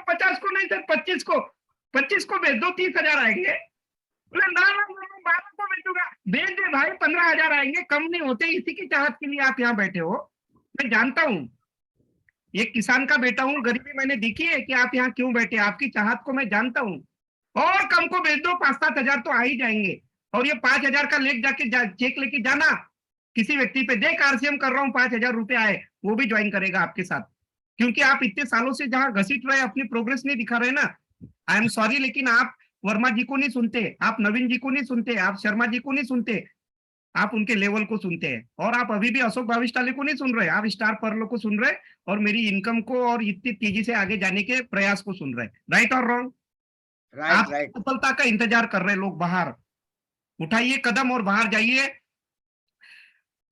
50 को नहीं सर, 25 को बेच दो, 30,000 आएंगे। बोले ना 12 को बेचूंगा, बेच दे भाई, 15,000 आएंगे, कम नहीं होते। इसी की चाहत के लिए आप यहाँ बैठे हो, मैं जानता हूँ। एक किसान का बेटा हूँ, गरीबी मैंने देखी है कि आप यहाँ क्यों बैठे, आपकी चाहत को मैं जानता हूँ। और कम को बेच दो, 5-7 हजार तो आ ही जाएंगे। और ये 5,000 का चेक लेके जाना किसी व्यक्ति पे, देख आरसीएम कर रहा हूँ 5,000 रुपए आए, वो भी ज्वाइन करेगा आपके साथ, क्योंकि आप इतने सालों से जहां घसीट रहे अपनी प्रोग्रेस नहीं दिखा रहे ना। आई एम सॉरी, लेकिन आप वर्मा जी को नहीं सुनते, आप नवीन जी को नहीं सुनते, आप शर्मा जी को नहीं सुनते, आप उनके लेवल को सुनते हैं। और आप अभी भी अशोक भाविष्टाले को नहीं सुन रहे, आप स्टार पर्लो को सुन रहे और मेरी इनकम को और इतनी तेजी से आगे जाने के प्रयास को सुन रहे। राइट और रॉन्ग? आप राइट। सफलता का इंतजार कर रहे लोग बाहर, उठाइए कदम और बाहर जाइए।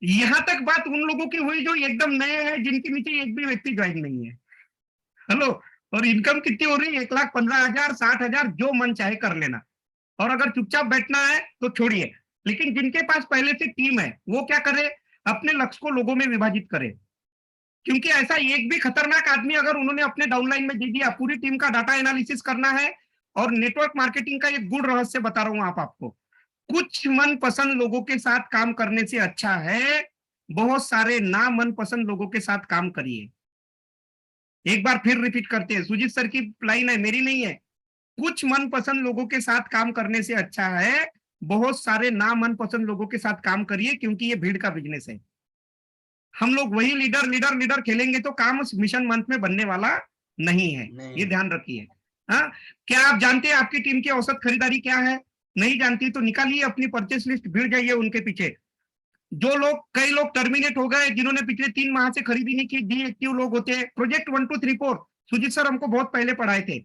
यहां तक बात उन लोगों की हुई जो एकदम नए हैं, जिनके नीचे एक भी व्यक्ति ज्वाइन नहीं है। हेलो, और इनकम कितनी हो रही है? 1,15,000, 60,000, जो मन चाहे कर लेना। और अगर चुपचाप बैठना है तो छोड़िए। लेकिन जिनके पास पहले से टीम है वो क्या करे? अपने लक्ष्य को लोगों में विभाजित करे, क्योंकि ऐसा एक भी खतरनाक आदमी अगर उन्होंने अपने डाउनलाइन में दे दिया, पूरी टीम का डाटा एनालिसिस करना है। और नेटवर्क मार्केटिंग का एक गुड़ रहस्य बता रहा हूं आपको, कुछ मनपसंद लोगों के साथ काम करने से अच्छा है बहुत सारे ना मनपसंद लोगों के साथ काम करिए। एक बार फिर रिपीट करते हैं, सुजीत सर की लाइन है, मेरी नहीं है। कुछ मनपसंद लोगों के साथ काम करने से अच्छा है बहुत सारे ना मनपसंद लोगों के साथ काम करिए, क्योंकि ये भीड़ का बिजनेस है। हम लोग वही लीडर खेलेंगे तो काम मिशन मंथ में बनने वाला नहीं है, ये ध्यान रखिए। हाँ, क्या आप जानते हैं आपकी टीम की औसत खरीदारी क्या है? नहीं जानती तो निकालिए अपनी परचेस लिस्ट, भिड़ जाइए उनके पीछे। कई लोग टर्मिनेट हो गए जिन्होंने पिछले 3 माह से खरीदी नहीं की, डीएक्टिव लोग होते हैं। प्रोजेक्ट 1 2 3 4 सुजीत सर हमको बहुत पहले पढ़ाए थे,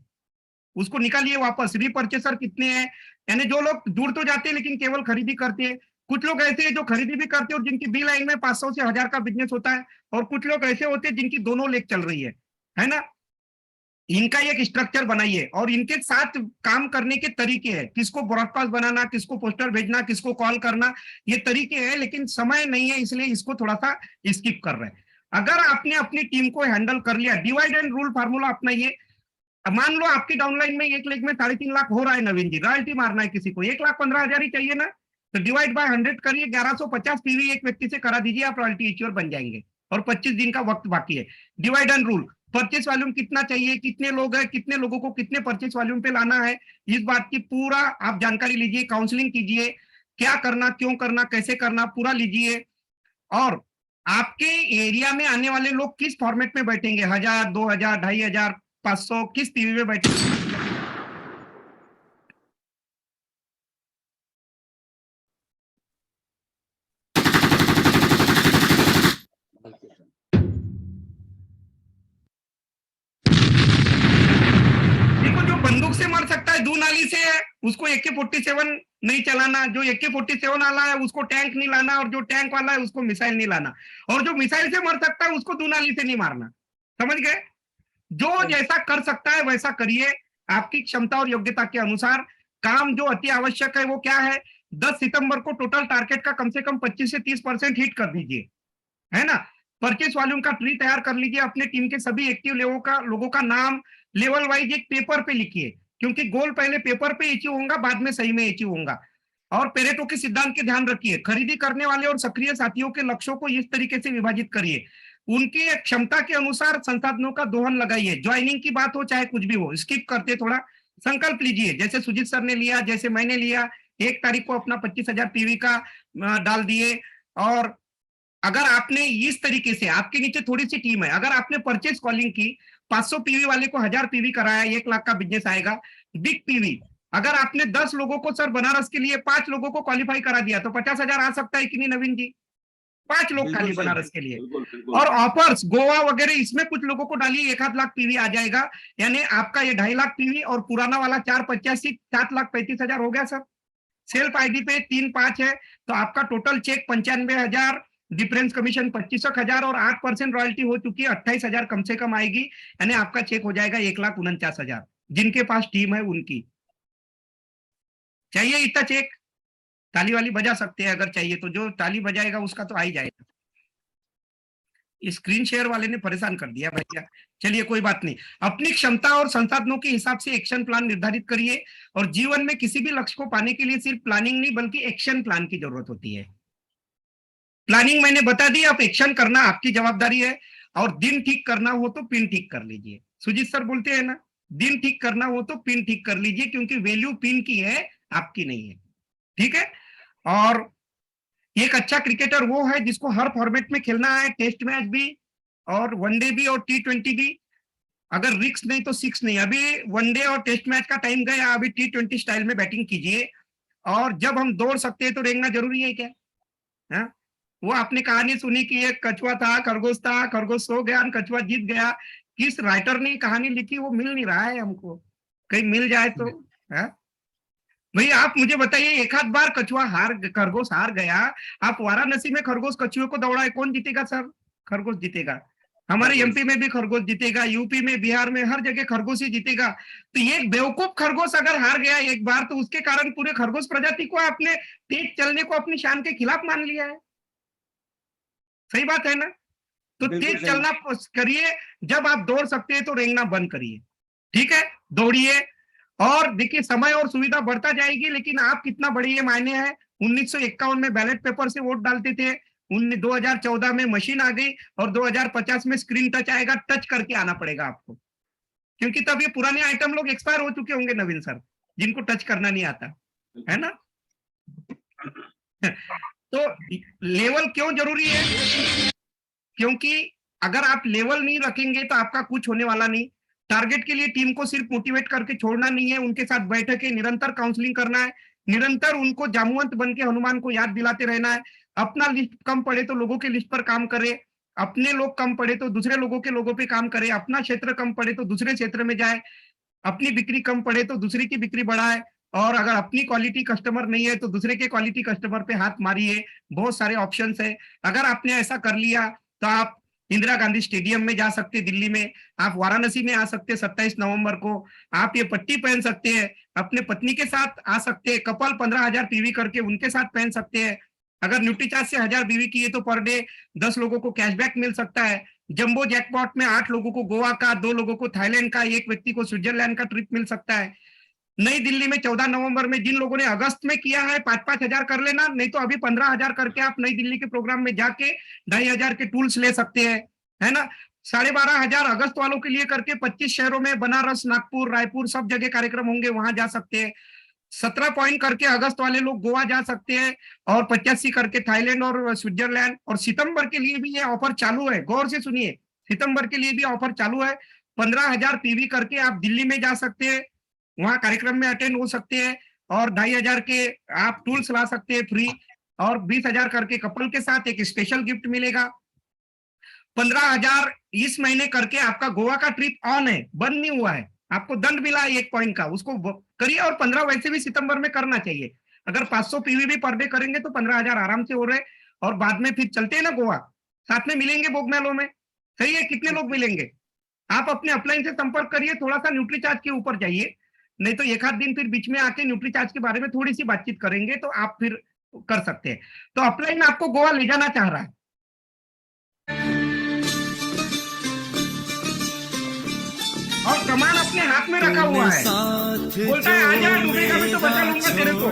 उसको निकालिए वापस। रीपर्चेसर कितने हैं? यानी जो लोग जुड़ तो जाते हैं लेकिन केवल खरीदी करते हैं। कुछ लोग ऐसे हैं जो खरीदी भी करते हैं और जिनकी बी लाइन में 500 से 1000 का बिजनेस होता है, और कुछ लोग ऐसे होते हैं जिनकी दोनों लेग चल रही है ना। इनका एक स्ट्रक्चर बनाइए और इनके साथ काम करने के तरीके हैं, किसको ब्रॉडकास्ट बनाना, किसको पोस्टर भेजना, किसको कॉल करना, ये तरीके हैं। लेकिन समय नहीं है इसलिए इसको थोड़ा सा स्किप कर रहे हैं। अगर आपने अपनी टीम को हैंडल कर लिया, डिवाइड एंड रूल फार्मूला अपनाइए। मान लो आपकी डाउनलाइन में 1 लेग में 3.5 लाख हो रहा है, नवीन जी रॉयल्टी मारना है किसी को, 1,15,000 ही चाहिए ना, तो डिवाइड बाय 100 करिए, 1150 पीवी एक व्यक्ति से करा दीजिए, आप रॉयल्टी इश्योर बन जाएंगे। और 25 दिन का वक्त बाकी है। Divide and rule, purchase volume कितना चाहिए, कितने लोग हैं, कितने लोगों को कितने परचेस वॉल्यूम पे लाना है, इस बात की पूरा आप जानकारी लीजिए, काउंसलिंग कीजिए, क्या करना, क्यों करना, कैसे करना, पूरा लीजिए। और आपके एरिया में आने वाले लोग किस फॉर्मेट में बैठेंगे, 1000, 2000, 2500, 500, किस पीवी में बैठेंगे। देखो, जो बंदूक से मर सकता है दो नाली से है, उसको AK-47 नहीं चलाना, जो AK-47 वाला है उसको टैंक नहीं लाना, और जो टैंक वाला है उसको मिसाइल नहीं लाना, और जो मिसाइल से मर सकता है उसको दो नाली से नहीं मारना। समझ गए? जो जैसा कर सकता है वैसा करिए, आपकी क्षमता और योग्यता के अनुसार। काम जो अति आवश्यक है वो क्या है? 10 सितंबर को टोटल टारगेट का कम से कम 25 से 30% हिट कर दीजिए, है ना। परचेस वॉल्यूम का ट्री तैयार कर लीजिए, अपने टीम के सभी एक्टिव लोगों का नाम लेवल वाइज एक पेपर पे लिखिए, क्योंकि गोल पहले पेपर पे अचीव होगा, बाद में सही में अचीव होगा। और पेरेटो के सिद्धांत के ध्यान रखिए, खरीदी करने वाले और सक्रिय साथियों के लक्ष्यों को इस तरीके से विभाजित करिए, उनकी क्षमता के अनुसार संसाधनों का दोहन लगाइए। ज्वाइनिंग की बात हो चाहे कुछ भी हो, स्किप करते थोड़ा संकल्प लीजिए, जैसे सुजीत सर ने लिया, जैसे मैंने लिया। 1 तारीख को अपना 25,000 पीवी का डाल दिए। और अगर आपने इस तरीके से, आपके नीचे थोड़ी सी टीम है, अगर आपने परचेस कॉलिंग की, 500 पीवी वाले को 1000 पीवी कराया, 1 लाख का बिजनेस आएगा। बिग पीवी, अगर आपने 10 लोगों को सर बनारस के लिए 5 लोगों को क्वालिफाई करा दिया तो 50,000 आ सकता है कि नहीं नवीन जी? 5 लोग खाली बनारस के लिए। और ऑफर्स गोवा वगैरह इसमें कुछ लोगों को डालिए, 1 लाख पीवी आ जाएगा। यानी आपका ये 2.5 लाख पीवी और पुराना वाला 485, 7,35,000 हो गया सर। सेल्फ आईडी पे 3-5 है, तो आपका टोटल चेक 95,000, डिफरेंस कमीशन 25,000 और 8% रॉयल्टी हो चुकी है, 28,000 कम से कम आएगी। यानी आपका चेक हो जाएगा 1,49,000। जिनके पास टीम है उनकी चाहिए इतना चेक, ताली वाली बजा सकते हैं अगर चाहिए तो, जो ताली बजाएगा उसका तो आ ही जाएगा। स्क्रीन शेयर वाले ने परेशान कर दिया भैया, चलिए कोई बात नहीं। अपनी क्षमता और संसाधनों के हिसाब से एक्शन प्लान निर्धारित करिए। और जीवन में किसी भी लक्ष्य को पाने के लिए सिर्फ प्लानिंग नहीं बल्कि एक्शन प्लान की जरूरत होती है। प्लानिंग मैंने बता दी, अब एक्शन करना आपकी जवाबदारी है। और दिन ठीक करना हो तो पिन ठीक कर लीजिए, सुजीत सर बोलते हैं ना, दिन ठीक करना हो तो पिन ठीक कर लीजिए, क्योंकि वैल्यू पिन की है, आपकी नहीं है। ठीक है, और एक अच्छा क्रिकेटर वो है जिसको हर फॉर्मेट में खेलना है, टेस्ट मैच भी और वनडे भी और T20 भी। अगर रिक्स नहीं तो सिक्स नहीं। अभी वनडे और टेस्ट मैच का टाइम गया, अभी T20 स्टाइल में बैटिंग कीजिए। और जब हम दौड़ सकते हैं तो रेंगना जरूरी है क्या? हा? वो आपने कहानी सुनी कि एक कछुआ था, खरगोश सो गया, कछुआ जीत गया। किस राइटर ने कहानी लिखी वो मिल नहीं रहा है हमको, कहीं मिल जाए तो। भाई आप मुझे बताइए, एक आध बार खरगोश हार गया, आप वाराणसी में खरगोश कछुए को दौड़ाए, कौन जीतेगा सर? खरगोश जीतेगा। हमारे एमपी में भी खरगोश जीतेगा, यूपी में, बिहार में, हर जगह खरगोश ही जीतेगा। तो ये बेवकूफ खरगोश अगर हार गया एक बार, तो उसके कारण पूरे खरगोश प्रजाति को आपने तेज चलने को अपनी शान के खिलाफ मान लिया है। सही बात है ना? तो तेज चलना करिए, जब आप दौड़ सकते हैं तो रेंगना बंद करिए। ठीक है, दौड़िए। और देखिए, समय और सुविधा बढ़ता जाएगी, लेकिन आप कितना बढ़िए मायने है। 1951 में बैलेट पेपर से वोट डालते थे, 2014 में मशीन आ गई और 2050 में स्क्रीन टच आएगा। टच करके आना पड़ेगा आपको, क्योंकि तब ये पुराने आइटम लोग एक्सपायर हो चुके होंगे नवीन सर, जिनको टच करना नहीं आता है ना। तो लेवल क्यों जरूरी है? क्योंकि अगर आप लेवल नहीं रखेंगे तो आपका कुछ होने वाला नहीं। टारगेट के लिए टीम को सिर्फ मोटिवेट करके छोड़ना नहीं है, उनके साथ बैठक है, निरंतर काउंसलिंग करना है, निरंतर उनको जामुवंत बन के हनुमान को याद दिलाते रहना है। अपना लिस्ट कम पड़े तो लोगों के लिस्ट पर काम करे, अपने लोग कम पड़े तो दूसरे लोगों के लोगों पे काम करे, अपना क्षेत्र कम पड़े तो दूसरे क्षेत्र में जाए, अपनी बिक्री कम पड़े तो दूसरे की बिक्री बढ़ाए, और अगर अपनी क्वालिटी कस्टमर नहीं है तो दूसरे के क्वालिटी कस्टमर पे हाथ मारिए। बहुत सारे ऑप्शंस है। अगर आपने ऐसा कर लिया तो आप इंदिरा गांधी स्टेडियम में जा सकते हैं दिल्ली में, आप वाराणसी में आ सकते हैं 27 नवंबर को, आप ये पट्टी पहन सकते हैं, अपने पत्नी के साथ आ सकते हैं, कपल 15,000 पीवी करके उनके साथ पहन सकते हैं। अगर न्यूट्रीचार्ज से 1000 बीवी की है तो पर डे 10 लोगों को कैशबैक मिल सकता है। जंबो जैकपॉट में 8 लोगों को गोवा का, 2 लोगों को थाईलैंड का, 1 व्यक्ति को स्विट्जरलैंड का ट्रिप मिल सकता है। नई दिल्ली में 14 नवंबर में जिन लोगों ने अगस्त में किया है 5-5 हजार कर लेना, नहीं तो अभी 15,000 करके आप नई दिल्ली के प्रोग्राम में जाके 2,500 के टूल्स ले सकते हैं, है ना। 12,500 अगस्त वालों के लिए करके 25 शहरों में, बनारस, नागपुर, रायपुर, सब जगह कार्यक्रम होंगे, वहां जा सकते हैं। 17 पॉइंट करके अगस्त वाले लोग गोवा जा सकते हैं, और 85 करके थाईलैंड और स्विट्जरलैंड। और सितंबर के लिए भी ये ऑफर चालू है, गौर से सुनिए, सितंबर के लिए भी ऑफर चालू है। 15,000 पीवी करके आप दिल्ली में जा सकते हैं, वहां कार्यक्रम में अटेंड हो सकते हैं, और 2,500 के आप टूल्स ला सकते हैं फ्री, और 20,000 करके कपल के साथ एक स्पेशल गिफ्ट मिलेगा। 15,000 इस महीने करके आपका गोवा का ट्रिप ऑन है, बंद नहीं हुआ है। आपको दंड मिला है 1 पॉइंट का, उसको करिए। और 15 वैसे भी सितंबर में करना चाहिए। अगर 500 पीवी भी पर डे करेंगे तो 15,000 आराम से हो रहे, और बाद में फिर चलते हैं ना गोवा, साथ में मिलेंगे बोगमेलो में। सही है, कितने लोग मिलेंगे? आप अपने अपलाइन से संपर्क करिए, थोड़ा सा न्यूट्रीचार्ज के ऊपर जाइए, नहीं तो एक आध दिन फिर बीच में आके न्यूट्रीचार्ज के बारे में थोड़ी सी बातचीत करेंगे, तो आप फिर कर सकते हैं। तो अपलाइन आपको गोवा ले जाना चाह रहा है। और कमान अपने हाथ में रखा हुआ है, बोलता है आजा, डूबेगा भी तो बचा लूंगा तेरे को।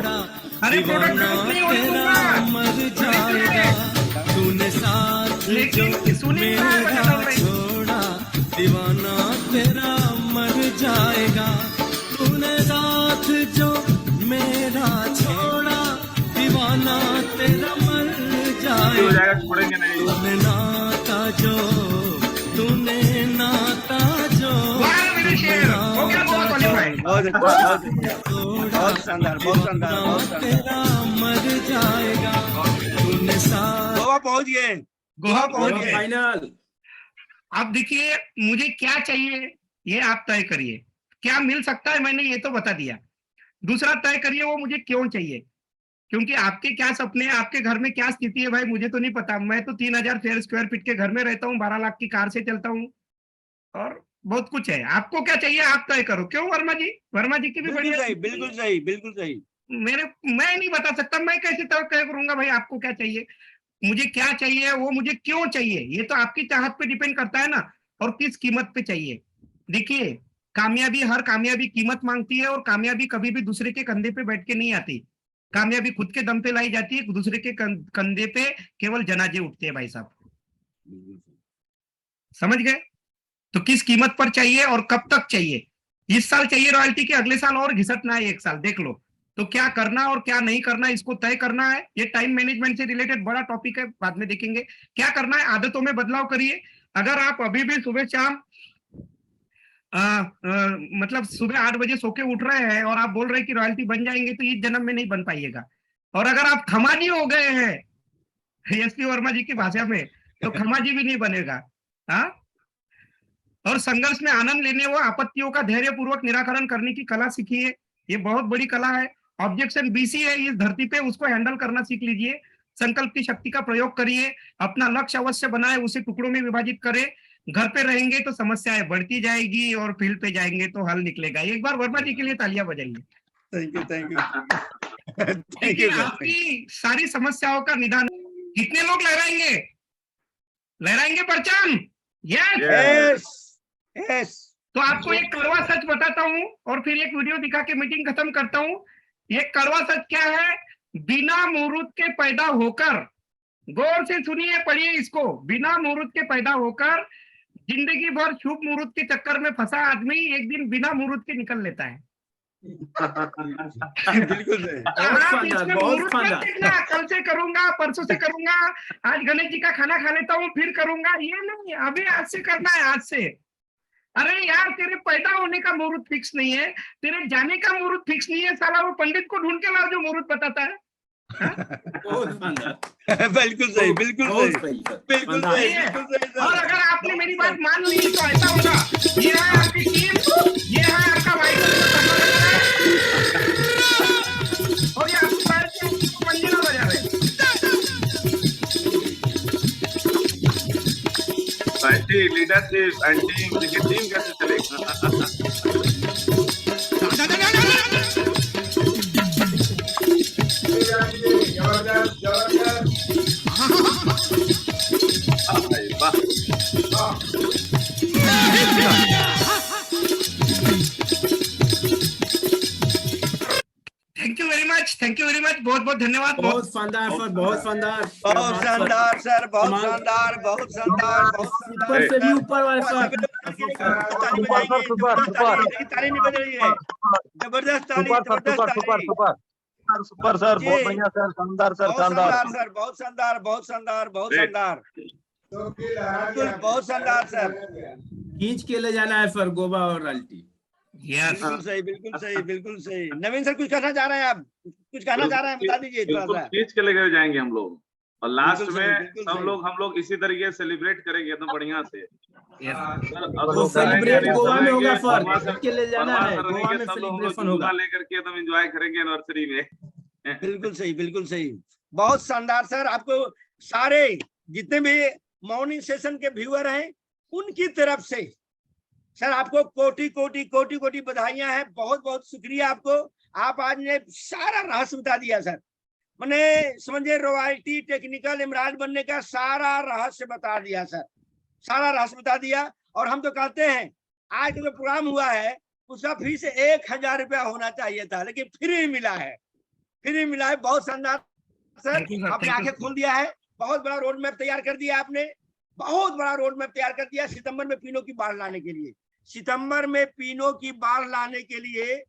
अरे प्रोडक्ट नहीं होने दूंगा, लेकिन सुनी छोड़ा दीवाना तेरा मर जाएगा। तूने साथ जो मेरा छोड़ा दीवाना तेरा मर जाएगा। छोड़ेंगे नहीं। तूने नाता जो बहुत शानदार, बहुत शानदार। तेरा मर जाएगा। तूने गोवा पहुंच गए, गोवा पहुंच गए फाइनल। अब देखिए, मुझे क्या चाहिए ये आप तय करिए। क्या मिल सकता है मैंने ये तो बता दिया। दूसरा तय करिए वो मुझे क्यों चाहिए, क्योंकि आपके क्या सपने हैं, आपके घर में क्या स्थिति है भाई, मुझे तो नहीं पता। मैं तो 3,000 स्क्वायर फीट के घर में रहता हूँ, 12 लाख की कार से चलता हूँ, और बहुत कुछ है। आपको क्या चाहिए आप तय करो। क्यों वर्मा जी? वर्मा जी की भी बिल्कुल सही, बिल्कुल सही, बिल्कुल सही। मैं नहीं बता सकता, मैं कैसे तय करूंगा भाई आपको क्या चाहिए। मुझे क्या चाहिए, वो मुझे क्यों चाहिए, ये तो आपकी चाहत पे डिपेंड करता है ना, और किस कीमत पे चाहिए। देखिए, कामयाबी, हर कामयाबी कीमत मांगती है, और कामयाबी कभी भी दूसरे के कंधे पे बैठ के नहीं आती। कामयाबी खुद के दम पे लाई जाती है, दूसरे के कंधे पे केवल जनाजे उठते हैं भाई साहब। समझ गए? तो किस कीमत पर चाहिए और कब तक चाहिए। इस साल चाहिए रॉयल्टी के, अगले साल और घिसटना है 1 साल, देख लो। तो क्या करना और क्या नहीं करना इसको तय करना है। ये टाइम मैनेजमेंट से रिलेटेड बड़ा टॉपिक है, बाद में देखेंगे। क्या करना है, आदतों में बदलाव करिए। अगर आप अभी भी सुबह शाम मतलब सुबह 8 बजे सो के उठ रहे हैं और आप बोल रहे हैं कि रॉयल्टी बन जाएंगे, तो इस जन्म में नहीं बन पाइएगा। और अगर आप खमाजी हो गए हैं एसपी वर्मा जी की भाषा में, तो खमाजी भी नहीं बनेगा। हाँ, और संघर्ष में आनंद लेने व आपत्तियों का धैर्य पूर्वक निराकरण करने की कला सीखिए। ये बहुत बड़ी कला है। ऑब्जेक्शन बीसी है इस धरती पे, उसको हैंडल करना सीख लीजिए। संकल्प की शक्ति का प्रयोग करिए। अपना लक्ष्य अवश्य बनाए, उसे टुकड़ों में विभाजित करें। घर पे रहेंगे तो समस्याएं बढ़ती जाएगी और फील्ड पे जाएंगे तो हल निकलेगा। एक बार वर्मा जी के लिए तालियां बजाइए। Thank you, thank you, thank देखिए, यू। आपकी सारी समस्याओं का निदान। कितने लोग लहराएंगे परचम? यस। Yes, yes. तो आपको एक कड़वा सच बताता हूँ और फिर एक वीडियो दिखा के मीटिंग खत्म करता हूँ। ये कड़वा सच क्या है? बिना मुहूर्त के पैदा होकर, गौर से सुनिए, पढ़िए इसको। बिना मुहूर्त के पैदा होकर जिंदगी भर शुभ मुहूर्त के चक्कर में फंसा आदमी एक दिन बिना मुहूर्त के निकल लेता है। बिल्कुल सही। आप इसमें मुहूर्त मत देखना, कल से करूंगा, परसों से करूंगा, आज गणेश जी का खाना खा लेता हूँ फिर करूंगा, ये नहीं। अभी आज से करना है, आज से। अरे यार, तेरे पैदा होने का मुहूर्त फिक्स नहीं है, तेरे जाने का मुहूर्त फिक्स नहीं है। साला वो पंडित को ढूंढ के लाओ जो मुहूर्त बताता है। बिल्कुल सही, बिल्कुल सही, बिल्कुल सही, बिल्कुल सही। और अगर आपने मेरी बात मान ली तो ऐसा होगा, ये है आपकी टीम, ये है आपका वाइस और ये आपको मंजिला बजा रहे। एंटी लीडरशिप, एंटी टीम कैसे चलेगा? थैंक यू वेरी मच, बहुत बहुत धन्यवाद। बहुत शानदार सर, बहुत शानदार, बहुत शानदार सर, बहुत शानदार, बहुत शानदार, बहुत ऊपर से भी ऊपर वाले सर। ताली बजाइए, ताली नहीं बज रही है। जबरदस्त ताली, जबरदस्त ताली। सुपर सर, बहुत बढ़िया सर, शानदार सर, शानदार सर, बहुत शानदार, बहुत शानदार, बहुत शानदार, बिल्कुल बहुत शानदार सर। खींच के ले जाना है सर गोवा और रॉयल्टी। बिल्कुल सही, बिल्कुल सही, बिल्कुल सही। नवीन सर कुछ कहना चाह रहे हैं आप? कुछ कहना चाह रहे हैं, बता दीजिए थोड़ा सा। खींच के लेकर जाएंगे हम लोग, और लास्ट में हम लोग इसी तरीके से सेलिब्रेट करेंगे एकदम बढ़िया से। तो सेलिब्रेट गोवा में होगा सर, के ले जाना है गोवा में सेलिब्रेशन होगा, लेकर के एकदम एंजॉय करेंगे एनिवर्सरी में। बिल्कुल सही, बिल्कुल सही, बहुत शानदार सर। आपको सारे जितने भी मॉर्निंग सेशन के व्यूअर हैं उनकी तरफ से सर आपको कोटि कोटि कोटि कोटि बधाइयां हैं। बहुत बहुत शुक्रिया आपको। आप आज ने सारा रहस्य बता दिया सर, मैंने समझे रॉयल्टी टेक्निकल इमरान बनने का सारा रहस्य बता दिया सर, सारा रहस्य बता दिया। और हम तो कहते हैं आज जो प्रोग्राम हुआ है उसका फीस 1000 रुपया होना चाहिए था, लेकिन फ्री मिला है, फ्री मिला है। बहुत शानदार सर, आपने आंखें खोल दिया है। बहुत बड़ा रोड मैप तैयार कर दिया आपने, बहुत बड़ा रोड मैप तैयार कर दिया सितंबर में पीनो की बाढ़ लाने के लिए। सितंबर में पीनो की बाढ़ लाने के लिए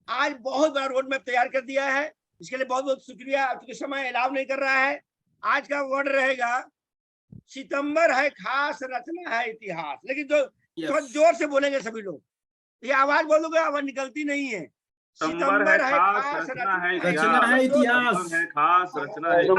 आज बहुत बड़ा रोड मैप तैयार कर दिया है। इसके लिए बहुत बहुत शुक्रिया। आपके समय अलाउ नहीं कर रहा है। आज का वर्ड रहेगा सितंबर है खास, रचना है इतिहास। लेकिन जो थोड़ा जोर से बोलेंगे सभी लोग, ये आवाज बोलोगे, आवाज निकलती नहीं है। सितंबर है खास, रचना है इतिहास, रचना है इतिहास, खास रचना है इतिहास।